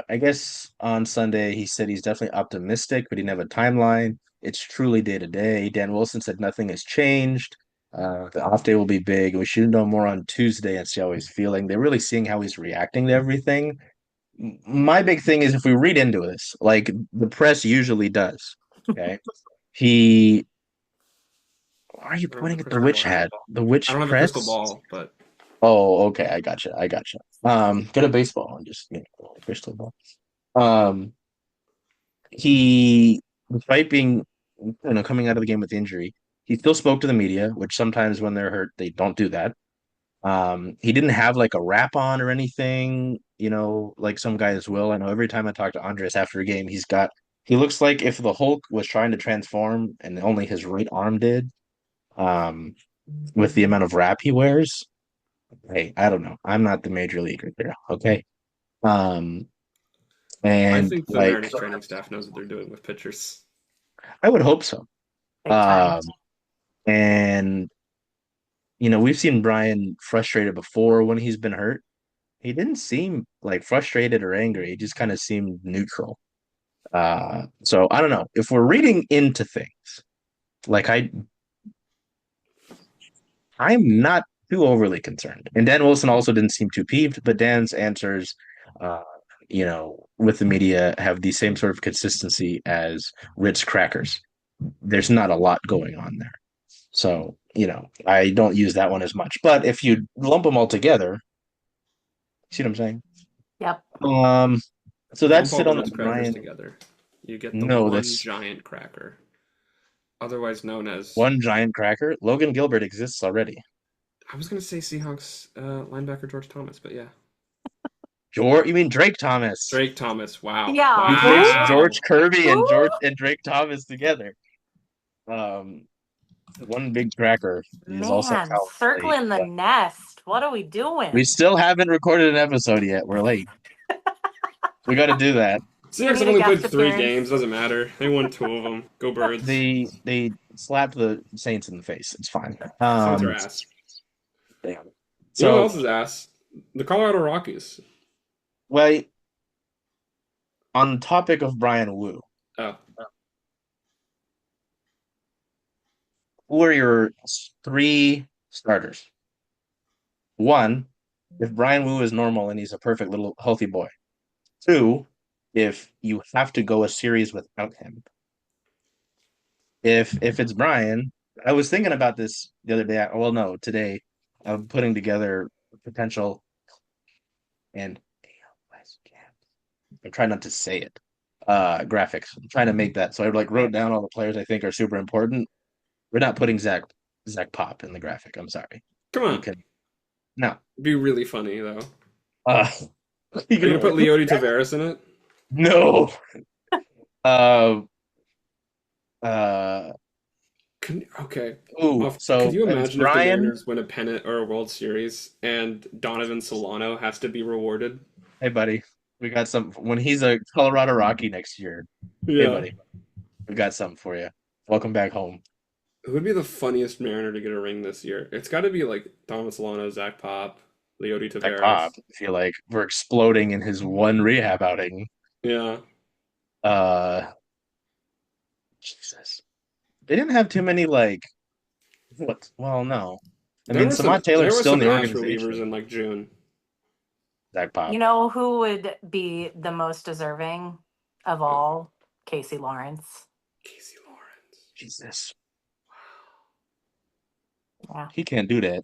I guess on Sunday he said he's definitely optimistic, but he didn't have a timeline. It's truly day to day. Dan Wilson said nothing has changed. The off day will be big. We should know more on Tuesday and see how he's feeling. They're really seeing how he's reacting to everything. My big thing is if we read into this, like the press usually does, okay? He, why are you I don't have a pointing at the crystal witch ball. hat? The I witch don't have a crystal press? ball, but Oh, okay. I gotcha. I gotcha. Get a baseball and just crystal ball. Um, he, despite being, coming out of the game with injury, he still spoke to the media, which sometimes when they're hurt, they don't do that. He didn't have like a wrap on or anything, like some guys will. I know every time I talk to Andres after a game, he looks like if the Hulk was trying to transform and only his right arm did, um, with the amount of wrap he wears. Hey, I don't know. I'm not the major leaguer there. Okay. Um, I and think the like Mariners training staff knows what they're doing with pitchers. I would hope so. Big time. And we've seen Bryan frustrated before when he's been hurt. He didn't seem like frustrated or angry. He just kind of seemed neutral. So I don't know if we're reading into things. Like I'm not too overly concerned. And Dan Wilson also didn't seem too peeved, but Dan's answers, uh, with the media have the same sort of consistency as Ritz crackers. There's not a lot going on there. So, I don't use that one as much. But if you lump them all together, see what I'm saying? Yep. So Lump that's all it the on the Ritz crackers Brian. together. You get the No, one that's giant cracker, otherwise known as. one giant cracker. Logan Gilbert exists already. I was gonna say Seahawks linebacker George Thomas, but yeah, You mean Drake Thomas? Drake Thomas. Wow, Yeah. You Who? mixed wow. George Kirby and Who? Drake Thomas together. Um, One big cracker is also Man, Cal Raleigh, circling the but nest. What are we we doing? still haven't recorded an episode yet. We're late. We got to do that. You Seahawks have need a only played guest three appearance. games. Doesn't matter. They won two of them. Go Birds. They slapped the Saints in the face. It's fine. Saints are ass. Damn. You know what So, else is ass? The Colorado Rockies. well, on the topic of Bryan Woo, Oh, who are your three starters? One, if Bryan Woo is normal and he's a perfect little healthy boy. Two, if you have to go a series without him. If it's Bryan, I was thinking about this the other day. Well, no, today. I'm putting together potential and I'm trying not to say it. Graphics. I'm trying to make that. So I like wrote down all the players I think are super important. We're not putting Zach Pop in the graphic. I'm sorry. come You on. can No. It'd be really funny though. Uh, Are you gonna put Leody Taveras in it? No. Uh, uh, Okay. Could so you it's imagine if the Brian. Mariners win a pennant or a World Series and Donovan Solano has to be rewarded? Hey, buddy. We got some when he's a Colorado Rocky next year. Hey, Yeah. buddy. We got something for you. Welcome back home. Who would be the funniest Mariner to get a ring this year? It's got to be like Donovan Solano, Zach Pop, Leody Like Pop, Taveras. I feel like we're exploding in his one rehab outing. Yeah. Uh, Jesus. They didn't have too many like what? Well, no. I mean, Samant There Taylor's were still in some the ass relievers organization. in like June. Zach Pop. You know who would be the most deserving of all? Casey Lawrence. Casey Lawrence. Jesus. Yeah. He can't do that.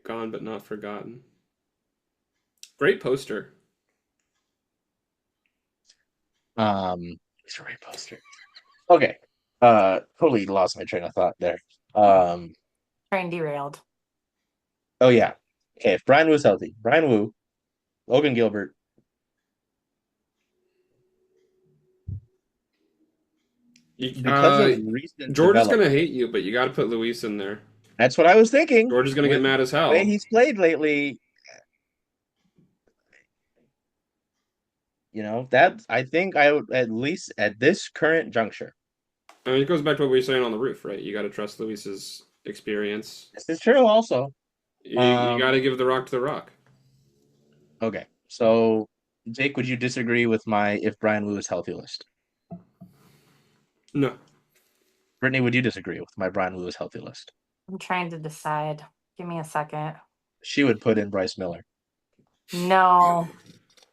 Gone but not forgotten. Great poster. He's a great poster. Okay. Totally lost my train of thought there. Train derailed. Oh yeah. Okay, if Bryan Woo's healthy, Bryan Woo, Logan Gilbert. Because of recent George is gonna development. hate you, but you got to put Luis in there. That's what I was thinking. George is gonna get With mad as the way hell. he's played lately, that I think I would at least at this current juncture. I mean, it goes back to what we were saying on the roof, right? You got to trust Luis's experience. This is true also. You got to give the rock to the rock. Okay. So Jake, would you disagree with my if Bryan Woo is healthy list? No. Brittany, would you disagree with my Bryan Woo is healthy list? I'm trying to decide. Give me a second. She would put in Bryce Miller. No.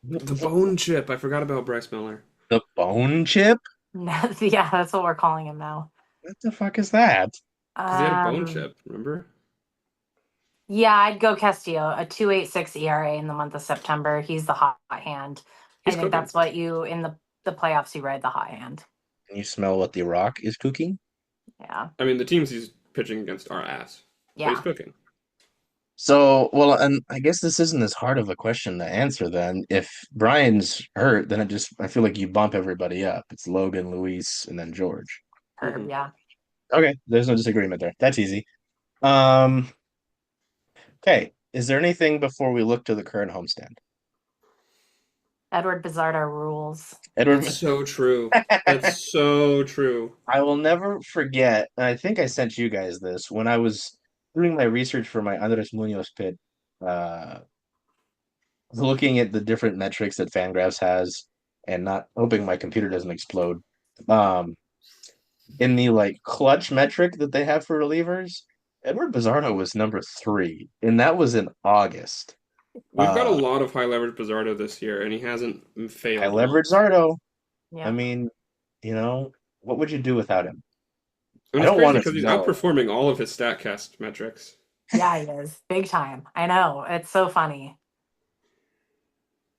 The bone chip. I forgot about Bryce Miller. The bone chip? Yeah, that's what we're calling him now. What the fuck is that? Because he had a bone chip, remember? Yeah, I'd go Castillo, a 2.86 ERA in the month of September. He's the hot hand. He's I think cooking. that's what you, in the playoffs, you ride the hot hand. Can you smell what the Rock is cooking? Yeah. I mean, the teams he's pitching against are ass. Yeah. But he's cooking. So, well, and I guess this isn't as hard of a question to answer then. If Brian's hurt, then I feel like you bump everybody up. It's Logan, Luis, and then George. Mhm. Yeah. Okay, there's no disagreement there. That's easy. Okay, is there anything before we look to the current homestand? Edward Bizardo rules. That's so true. That's so true. I will never forget, and I think I sent you guys this when I was doing my research for my Andres Munoz pit, uh, looking at the different metrics that Fangraphs has and not hoping my computer doesn't explode. In the like clutch metric that they have for relievers, Edward Bizardo was number 3, and that was in August. We've got a lot of high leverage Bizardo this year, and he hasn't failed. High leverage Zardo. Yeah. I mean, what would you do without him? And I don't want to because he's know. outperforming all of his StatCast metrics. Yeah, he is. Big time. I know. It's so funny.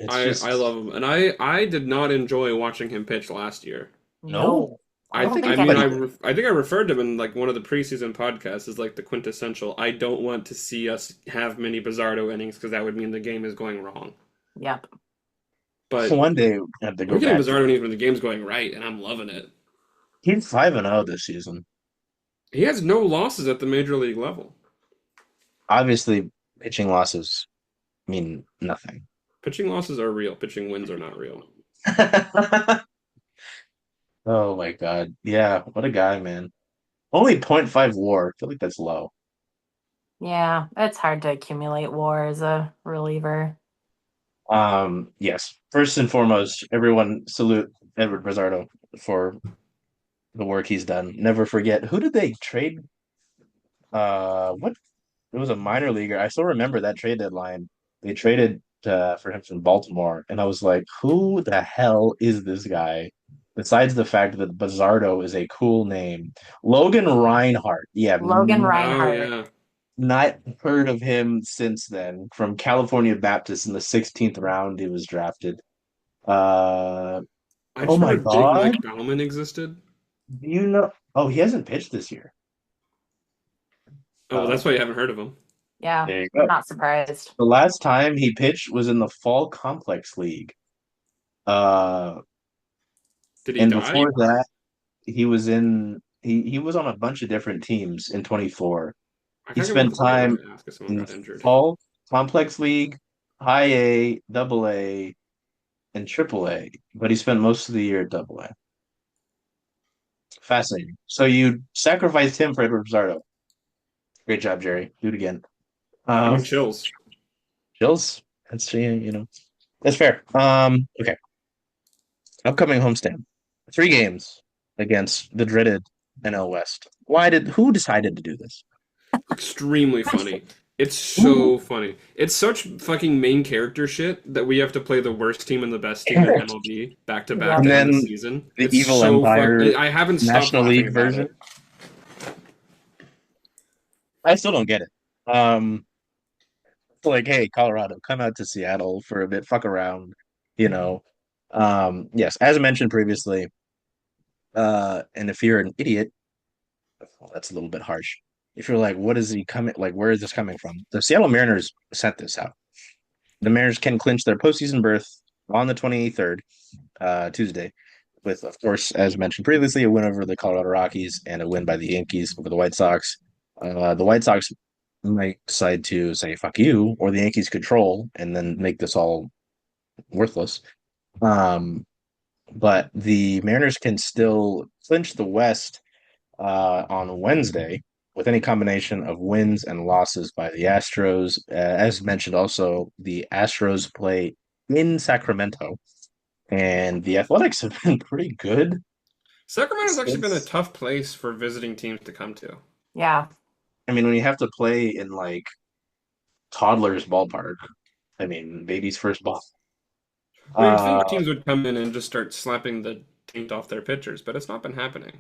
I love him, and I did not enjoy watching him pitch last year. No. I think I referred to him in like one of the preseason podcasts as like the quintessential. I don't want to see us have many Bizardo innings because that would mean the game is going wrong. Yep. But one day we have to go we're getting back. Bizardo innings when the game's going right, and I'm loving it. He's 5-0 this season. He has no losses at the major league level. Obviously, pitching losses mean nothing. Pitching losses are real. Pitching wins are not real. Oh my God. Yeah, what a guy, man. Only 0.5 WAR. I feel like that's low. Yeah, it's hard to accumulate WAR as a reliever. Yes. First and foremost, everyone salute Edward Bizardo for the work he's done. Never forget. Who did they trade? What? It was a minor leaguer. I still remember that trade deadline. They traded for him from Baltimore, and I was like, who the hell is this guy? Besides the fact that Bizardo is a cool name. Logan Reinhart. Yeah. Logan Oh Reinhart. yeah. Not heard of him since then. From California Baptist in the 16th round, he was drafted. I Oh just my remember God. Big Mike Bauman existed. Do you know? Oh, he hasn't pitched this year. Oh, well, that's why you haven't heard of him. Yeah, There you I'm go. not surprised. The last time he pitched was in the Fall Complex League. Uh, Did he and die? before that, he was on a bunch of different teams in 24. I He can't remember spent what the league I was time going to ask if someone in got injured. Fall Complex League, High A, Double A, and Triple A, but he spent most of the year at Double A. Fascinating. So you sacrificed him for Edward Pizarro. Great job, Jerry. Do it again. Getting chills. Jills. That's that's fair. Okay. Upcoming homestand. 3 games against the dreaded NL West. Who decided to do this? Extremely funny. It's Who? so funny. It's such fucking main character shit that we have to play the worst team and the best team in MLB back to back Yep. And to end the then season. the It's Evil so Empire fun. I haven't stopped National laughing League about version. it. I still don't get it. Like, hey, Colorado, come out to Seattle for a bit, fuck around, you know. Yes, as I mentioned previously, and if you're an idiot, well, that's a little bit harsh. If you're like, what is he coming? Like, where is this coming from? The Seattle Mariners sent this out. The Mariners can clinch their postseason berth on the 23rd, Tuesday, with, of course, as mentioned previously, a win over the Colorado Rockies and a win by the Yankees over the White Sox. The White Sox might decide to say "fuck you," or the Yankees control and then make this all worthless. Um, but the Mariners can still clinch the West on Wednesday with any combination of wins and losses by the Astros. As mentioned, also the Astros play in Sacramento, and the Athletics have been pretty good Sacramento's actually been a since. tough place for visiting teams to come to. Yeah. I mean, when you have to play in like toddlers ballpark, I mean, baby's first ball. Well, you'd think Uh, teams would come in and just start slapping the taint off their pitchers, but it's not been happening.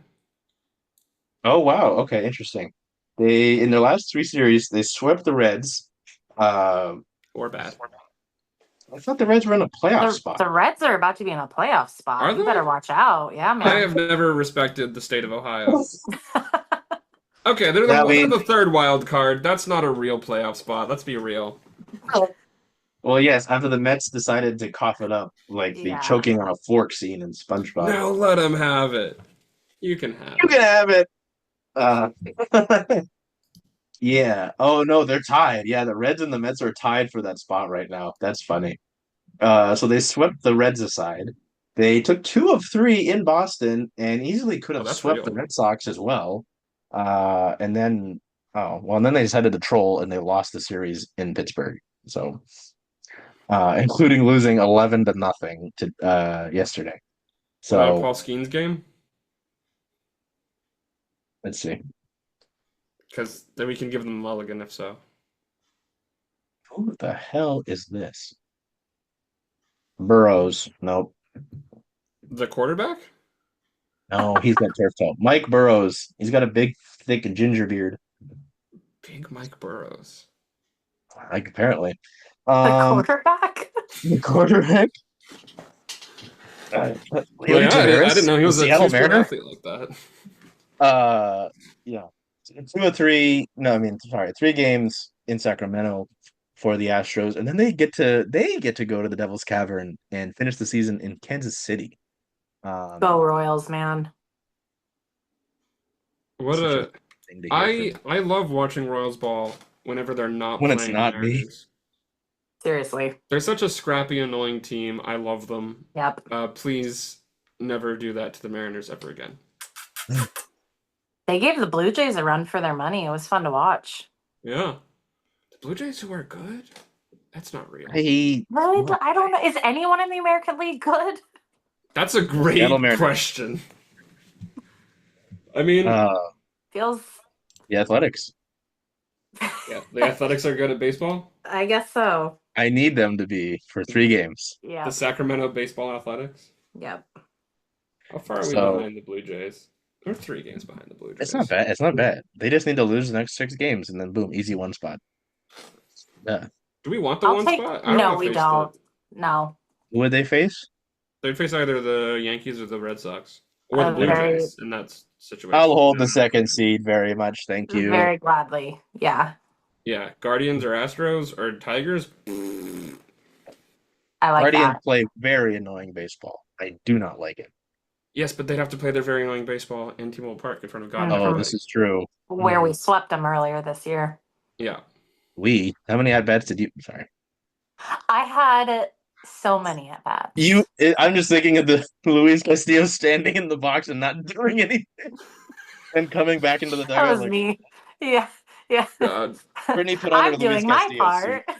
oh wow, okay, interesting. They in their last 3 series they swept the Reds. Uh, Or bad. I thought the Reds were in a playoff The spot. the Reds are about to be in a playoff spot. Are You better they? watch out. Yeah, I man. have never respected the state of Ohio. Okay, they're I they're mean, the third wild card. That's not a real playoff spot. Let's be real. well, yes, after the Mets decided to cough it up, like the Yeah. choking on a fork scene in SpongeBob. Now let them have it. You can have You it. can have it. Uh, yeah. Oh no, they're tied. Yeah, the Reds and the Mets are tied for that spot right now. That's funny. So they swept the Reds aside. They took 2 of 3 in Boston and easily could Oh, have that's swept the real. Red Sox as well. And then, oh well, and then they decided to troll and they lost the series in Pittsburgh. So, including losing 11-0 to yesterday. Was that a So Paul Skeens game? let's see. Because then we can give them a mulligan if so. Who the hell is this? Burrows. Nope. The quarterback? No, he's got turf toe. Mike Burrows. He's got a big, thick ginger beard. Big Mike Burrows. Like apparently. The Um, quarterback? the quarterback. Uh, Well, Leody yeah, I didn't Taveras, know he the was a Seattle two-sport Mariner. athlete like that. Yeah. 2 of 3. No, I mean, sorry, 3 games in Sacramento for the Astros, and then they get to go to the Devil's Cavern and finish the season in Kansas City. Go Um, Royals, man. What such a a thing to hear from I love watching Royals ball whenever they're not when it's playing the not me. Mariners. Seriously. They're such a scrappy, annoying team. I love them. Yep. Please never do that to the Mariners ever again. They gave the Blue Jays a run for their money. It was fun to watch. Yeah. The Blue Jays who are good? That's not real. What? I don't know. Is anyone in the American League good? That's a Seattle great Mariners. question. I mean, Feels. The Athletics. yeah, the Athletics are good at baseball. I guess so. I need them to be for 3 games. Yeah. The Sacramento Baseball Athletics. Yep. How far are we So- behind the Blue Jays? We're 3 games behind the Blue Jays. It's not bad. It's not bad. They just need to lose the next 6 games, and then boom, easy 1 spot. Yeah. Do we want the I'll one take. spot? I don't No, wanna we face don't. No. Who would they face? They'd face either the Yankees or the Red Sox. Or the Oh, Blue very- Jays in that situation. I'll hold the second seed very much. Thank you. Very gladly. Yeah. Yeah, Guardians or Astros or Tigers. I like Guardians that. play very annoying baseball. I do not like it. Yes, but they'd have to play their very annoying baseball in T-Mobile Park in front of God and Oh, Mhm. this everybody. is true. Where we swept them earlier this year. Yeah. How many at bats did you? Sorry. I had so many at bats. I'm just thinking of the Luis Castillo standing in the box and not doing anything and coming back into the That dugout was like me. Yeah, yeah. God. Brittany put on her I'm Luis doing my Castillo suit. part.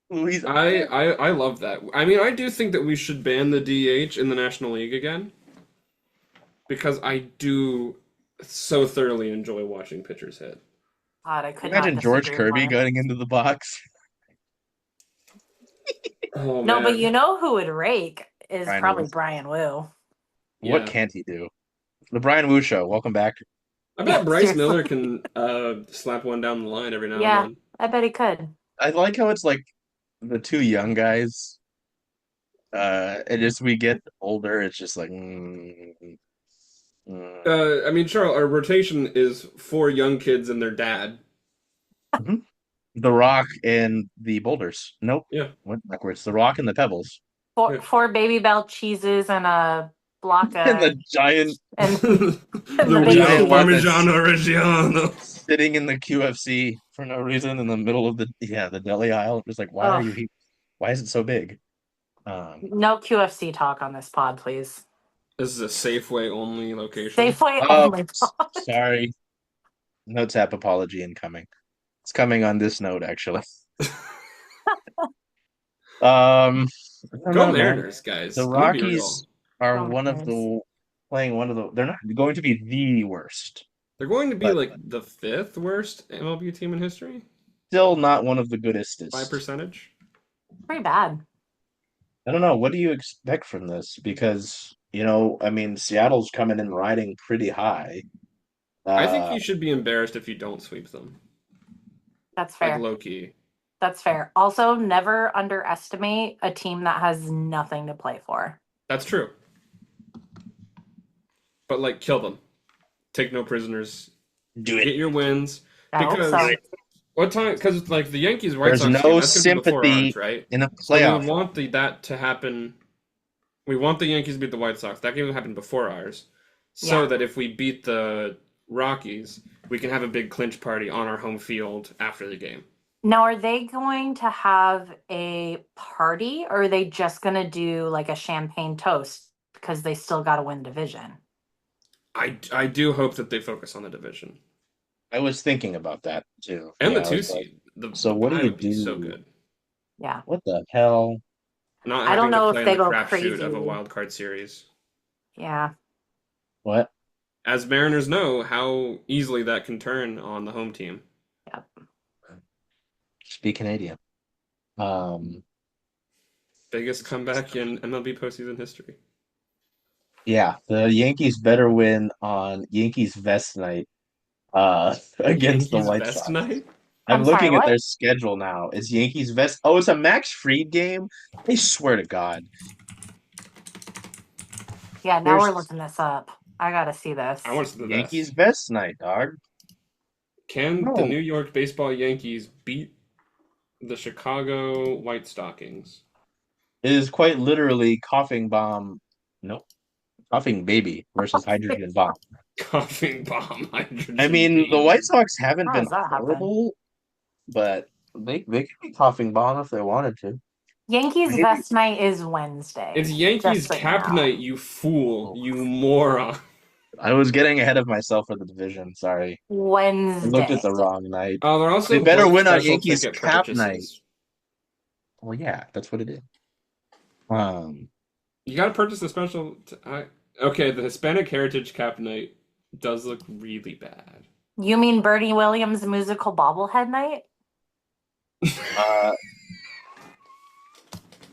Luis, I love that. I mean, I do think that we should ban the DH in the National League again because I do so thoroughly enjoy watching pitchers hit. God, I could not imagine George disagree Kirby more. going into the box. Oh No, but man. you know who would rake is Bryan probably Woo. Bryan Woo. What Yeah. can't he do? The Bryan Woo Show. Welcome back. I Yeah, bet Bryce seriously. Miller can slap one down the line every now and Yeah, then. I bet he could. I like how it's like the two young guys. And as we get older, it's just like. I mean, Charles, our rotation is 4 young kids and their dad. Mhm. The Rock and the Boulders. Nope. Yeah. Went backwards. The Rock and the Pebbles. Four, Yeah. 4 Baby Bell cheeses and a block And of the giant and, The and the giant Real baby. one that's Parmigiano Reggiano. sitting in the QFC for no reason in the middle of the deli aisle. Just like, why are Ugh, you here? Why is it so big? no QFC talk on this pod, please. This is a Safeway only location. Safeway Oh, only pod. sorry. Notes app apology incoming. It's coming on this note, actually. I don't Go know, man. Mariners, guys. The I'm gonna be real. Rockies are Go Mariners. playing one of the. They're not going to be the worst, They're going to be but like the 5th worst MLB team in history still not one of the by goodestest. percentage. Pretty bad. I don't know. What do you expect from this? Because, I mean, Seattle's coming in riding pretty high. I think Uh, you should be embarrassed if you don't sweep them. That's Like fair. low key. That's fair. Also, never underestimate a team that has nothing to play for. That's true. But like kill them. Take no prisoners. do Get it. your wins. I hope Because so. what time? Because like the Yankees White There's Sox no game, that's gonna be before sympathy ours, right? in a So we playoff. would want that to happen. We want the Yankees to beat the White Sox. That game will happen before ours, so Yeah. that if we beat the Rockies, we can have a big clinch party on our home field after the game. Now, are they going to have a party or are they just going to do like a champagne toast because they still got to win division? I do hope that they focus on the division I was thinking about that too. and Yeah, the I two was like, seed. The so what do bye you would be so do? good. Yeah. What the hell? Not I don't having to know play if in they the go crapshoot of a crazy. wild card series. Yeah. What? As Mariners know how easily that can turn on the home team. Yep. Speak Canadian. Biggest comeback in MLB postseason history. Yeah, the Yankees better win on Yankees Vest Night against the Yankees White best Sox. night? I'm I'm sorry, looking at what? their schedule now. Is Yankees Vest? Oh, it's a Max Fried game. I swear to God. Yeah, now we're There's looking this up. I got to see this. I want to see the Yankees best. Vest Night, dog. Can the No, New York baseball Yankees beat the Chicago White Stockings? it is quite literally coughing bomb. Nope, coughing baby versus hydrogen bomb. Coughing bomb hydrogen I mean, the baby. White Sox haven't How been does that happen? horrible, but they could be coughing bomb if they wanted to. Yankees Maybe. Vest Night is Wednesday. It's Yankees just so you cap know. night, you fool, you moron. I was getting ahead of myself for the division. Sorry, I looked at Wednesday. the wrong night. Oh, they're They also better both win on special Yankees ticket cap night. purchases. Well, yeah, that's what it is. You gotta purchase the special. Okay, the Hispanic Heritage Cap Night does look really bad. You mean Bernie Williams musical bobblehead night?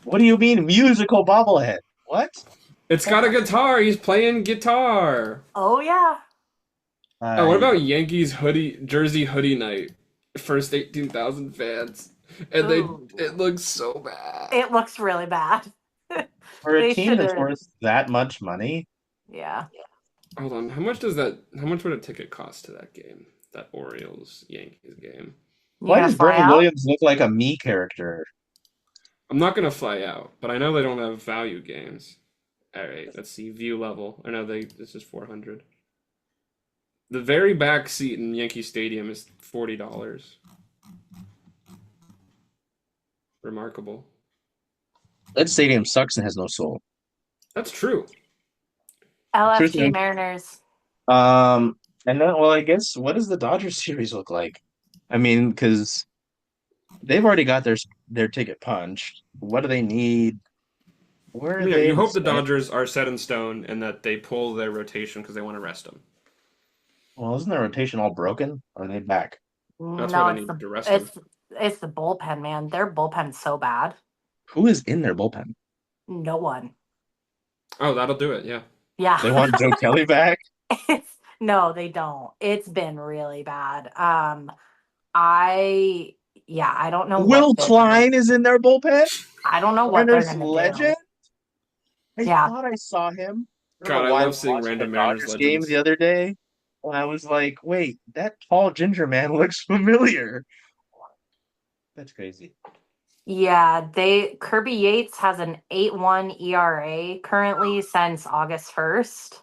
What do you mean musical bobblehead? What? It's got a guitar. He's playing guitar. Oh yeah. Oh, what about Yankees jersey hoodie night? First 18,000 fans, and Ooh. it looks so bad. It looks really bad. for a they team that's should've- worth that much money? Yeah. Hold on, how much would a ticket cost to that game? that Orioles Yankees game. You Why gonna does fly Bernie out? Williams look like a me character? I'm not gonna fly out, but I know they don't have value games. All right, let's see view level. I know this is 400. The very back seat in Yankee Stadium is $40. Remarkable. That stadium sucks and has no soul. That's true. Truth LFG is, Mariners. and then, well, I guess what does the Dodgers series look like? I mean, because they've already got their ticket punched. What do they need? Where are Yeah, they you in the hope the stand? Dodgers are set in stone and that they pull their rotation because they want to rest them. Well, isn't their rotation all broken? Or are they back? That's why No, they it's need the to rest them. it's the bullpen, man. Their bullpen's so bad. Who is in their bullpen? No one. Oh, that'll do it. Yeah. Yeah. They want Joe Kelly back? No, they don't. It's been really bad. I I don't know Will what Klein is in their bullpen? I don't know what they're Mariners gonna legend? do. I Yeah. thought I saw him. I don't God, know I why I love was seeing watching a random Mariners Dodgers game legends. the other day. And I was like, wait, that tall ginger man looks familiar. That's crazy. Yeah, Kirby Yates has an 8.1 ERA currently since August 1st.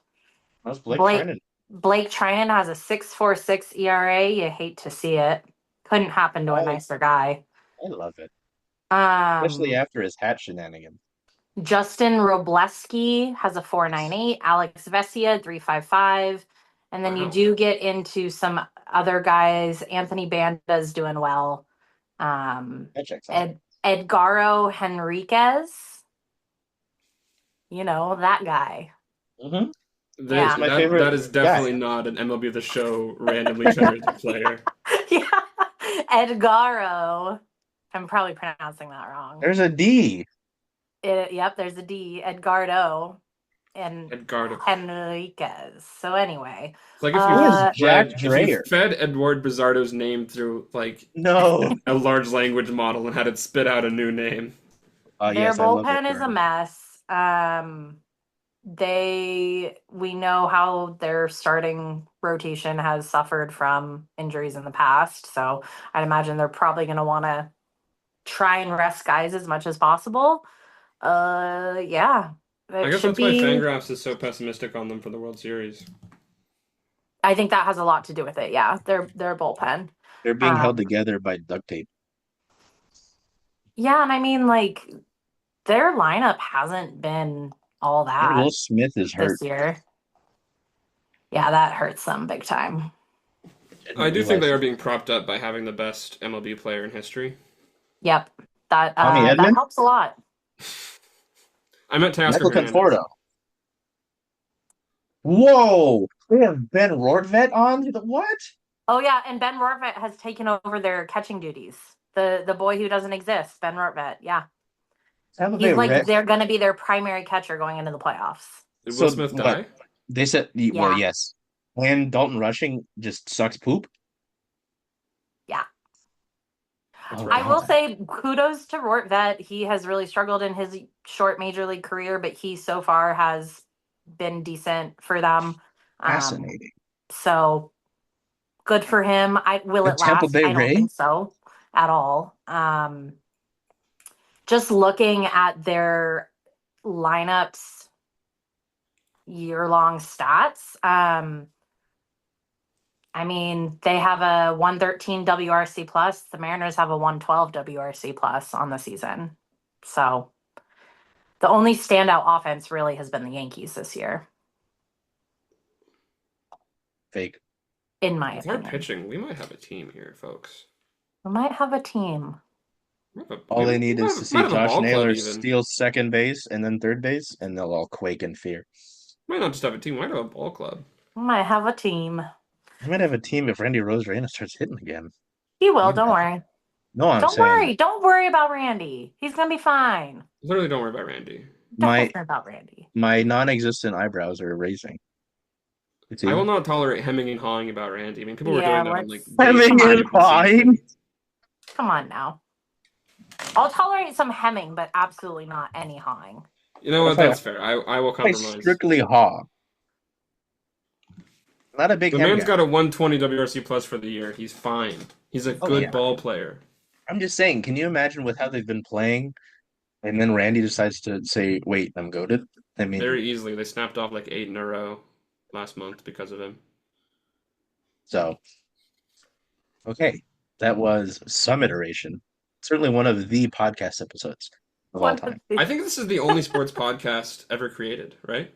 How's Blake Blake Trinan? Blake Trinan has a 6.46 ERA. You hate to see it. Couldn't happen to a nicer guy. I love it. Especially after his hat shenanigans. Justin Robleski has a 4.98. Alex Vesia 3.55. And then you do get into some other guys. Anthony Banda's doing well. That checks out. Edgaro Henriquez. You know, that guy. Mm-hmm. Yeah. my favorite That is definitely not an MLB The Show randomly generated player. Yeah. Edgaro. I'm probably pronouncing that wrong. There's a D. Yep, there's a D. Edgardo and Henriquez. So anyway. It's like if you fed Edward Bizardo's name through like a large language model and had it spit out a new name. Their bullpen is a mess. We know how their starting rotation has suffered from injuries in the past, so I'd imagine they're probably going to want to try and rest guys as much as possible. Yeah. I guess that's why Fangraphs is so pessimistic on them for the World Series. I think that has a lot to do with it. Yeah, their bullpen. They're being held together by duct tape. Yeah, and I mean, like, their lineup hasn't been all that. Will Smith is hurt this year. Yeah, that hurts them big time. I do think they are being propped up by having the best MLB player in history. Yep, that helps a lot. I meant Teoscar Michael Conforto. Whoa! They have Ben Rortvedt on? What? Oh, yeah, and Ben Rortvedt has taken over their catching duties. The boy who doesn't exist, Ben Rortvedt, yeah. He's like they're going to be their primary catcher going into the playoffs. Did Will Smith die? They said, well, yes. And Dalton Rushing just sucks poop? Yeah. I will say kudos to Rortvedt. He has really struggled in his short major league career, but he so far has been decent for them. Fascinating. So good for him. Will it last? I don't think so at all. Just looking at their lineups, year-long stats. I mean, they have a 113 WRC plus. The Mariners have a 112 WRC plus on the season. So the only standout offense really has been the Yankees this year. Fake. In my opinion. If we're pitching, we might have a team here, folks. We might have a team. All they need is to see Josh Naylor steal second base and then third base, and they'll all quake in fear. Might not just have a team. We might have a ball club. We might have a team. I might have a team if Randy Rosarena starts hitting again. He will. Don't worry. No, don't worry. Don't worry about Randy. He's gonna be fine. Literally, don't worry about Randy. Don't worry about Randy. My non-existent eyebrows are raising. I will not tolerate hemming and hawing about Randy. I mean, people were doing that on like hemming and hawing. Come on now. I'll tolerate some hemming, but absolutely not any hawing. You know what? That's fair. I will compromise. I strictly haw. Not a big The hem man's guy. got a 120 WRC plus for the year. He's fine. He's a good yeah. ball player. I'm just saying, can you imagine with how they've been playing, and then Randy decides to say, "Wait, I'm goated." I mean, Very easily. They snapped off like 8 in a row last month because of him. so okay, that was some iteration. Certainly one of the podcast episodes of all time. I think this is the only sports podcast ever created, right?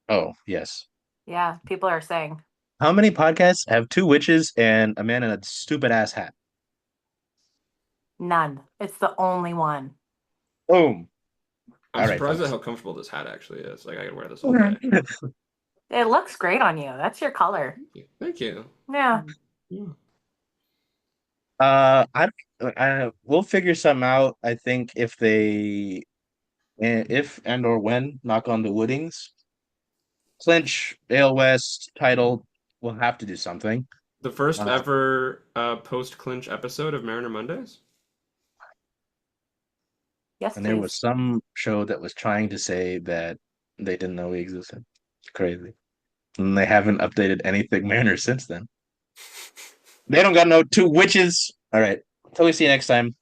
Oh, yes. Yeah, people are saying. How many podcasts have two witches and a man in a stupid ass hat? None. It's the only one. Boom. I'm All right, surprised at folks. how comfortable this hat actually is. Like I could wear this all day. It looks great on you. That's your color. Thank you. Yeah. We'll figure something out. I think if and or when, knock on the woodings, clinch AL West title, we'll have to do something. The first ever post-clinch episode of Mariner Mondays? Yes, And please. there was some show that was trying to say that they didn't know we existed. It's crazy. And they haven't updated anything Mariners since then. They don't got no two witches. All right. Until we see you next time.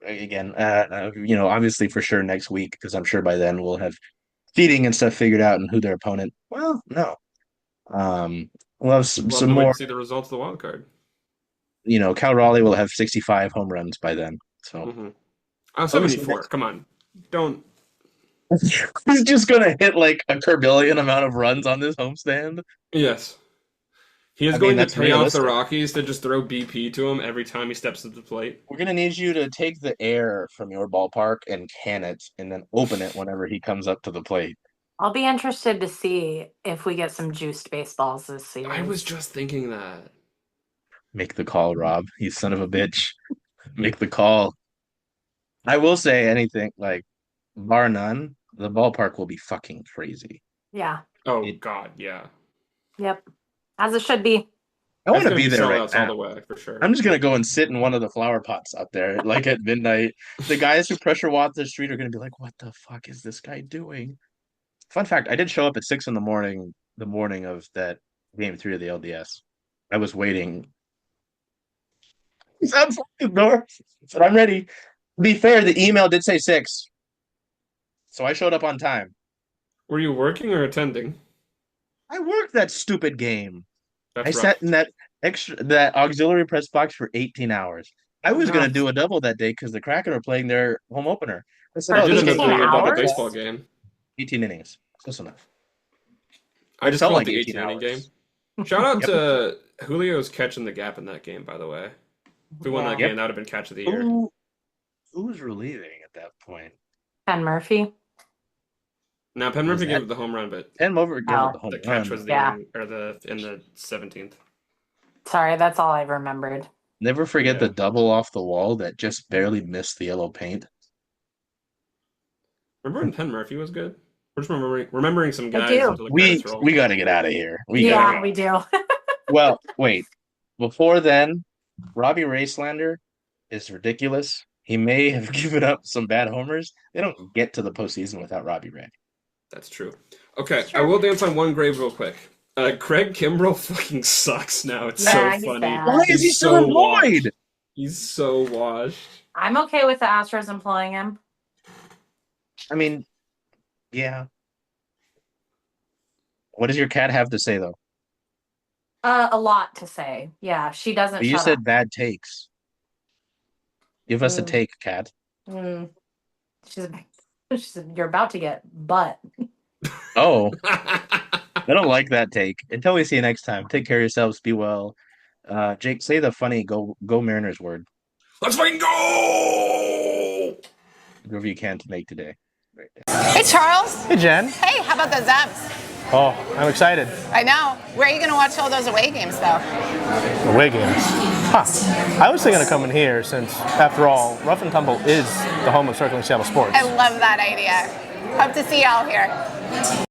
Again, obviously for sure next week, because I'm sure by then we'll have feeding and stuff figured out and who their opponent. Well, no. We'll have some Wait more. to see the results of the wild card. Cal Raleigh will have 65 home runs by then. So I'm 74. Come on. Don't. He's just gonna hit like a curbillion amount of runs on this homestand. Yes. He is going to pay off realistic. the Rockies to just throw BP to him every time he steps to the plate. We're gonna need you to take the air from your ballpark and can it, and then open it whenever he comes up to the plate. I'll be interested to see if we get some juiced baseballs this series. I was just thinking that. Make the call, Rob. You son of a bitch. Make the call. I will say anything, like, bar none, the ballpark will be fucking crazy. Yeah. Oh, God, yeah. Yep. As it should be. I want to be there right now. All the way, for sure. I'm just going to go and sit in one of the flower pots out there, like at midnight. The guys who pressure walk the street are going to be like, what the fuck is this guy doing? Fun fact, I did show up at 6 in the morning of that game 3 of the LDS. I was waiting. He's outside the door. Said, I'm ready. To be fair, the email did say 6. So I showed up on time. Were you working or attending? I worked that stupid game. That's I sat in that auxiliary press box for 18 hours. I was going to do a double that day because the Kraken are playing their home opener. I said, I did end up 18 doing a double hours? baseball game. 18 innings. Close enough. I just felt called like the 18 18-inning game. hours. Shout out to Julio's catch in the gap in that game, by the way. If we won that game, that would have been catch of the year. Who was relieving at that point? Ken Murphy. Now, Penn Murphy gave up the home run, but Ken Mover gave up the home the catch was Yeah. in the 17th. Sorry, that's all I remembered. Never forget the double off the wall that just barely missed the yellow paint. Remember when Penn Murphy was good? We're just remembering some guys. do. until the We credits roll. got to get out of here. We do. Well, wait. Before then, Robbie Rayslander is ridiculous. He may have given up some bad homers. They don't get to the postseason without Robbie Ray. That's true. Okay, I will dance on one grave real quick. Craig Kimbrell fucking sucks now. It's so he's funny. bad. Why is he still employed? Washed. He's so washed. I'm okay with the Astros employing him. I mean, yeah. What does your cat have to say, though? A lot to say. Yeah, she doesn't. But you shut said up. bad takes. Give us a take, cat. She said, you're about to get butt. Oh, I don't like that take. Until we see you next time, take care of yourselves. Be well. Jake, say the funny go Mariners word. Let's fucking go! Whatever you can to make today. Right. Hey, Charles. Hey, Jen. Hey, how about those Zaps? Oh, I'm excited. I know. Where are you going to watch all those away games, though? Away games. Huh. I was thinking of coming here since, after all, Rough and Tumble is the home of Circling Seattle Sports. I love that idea. Hope to see you all here.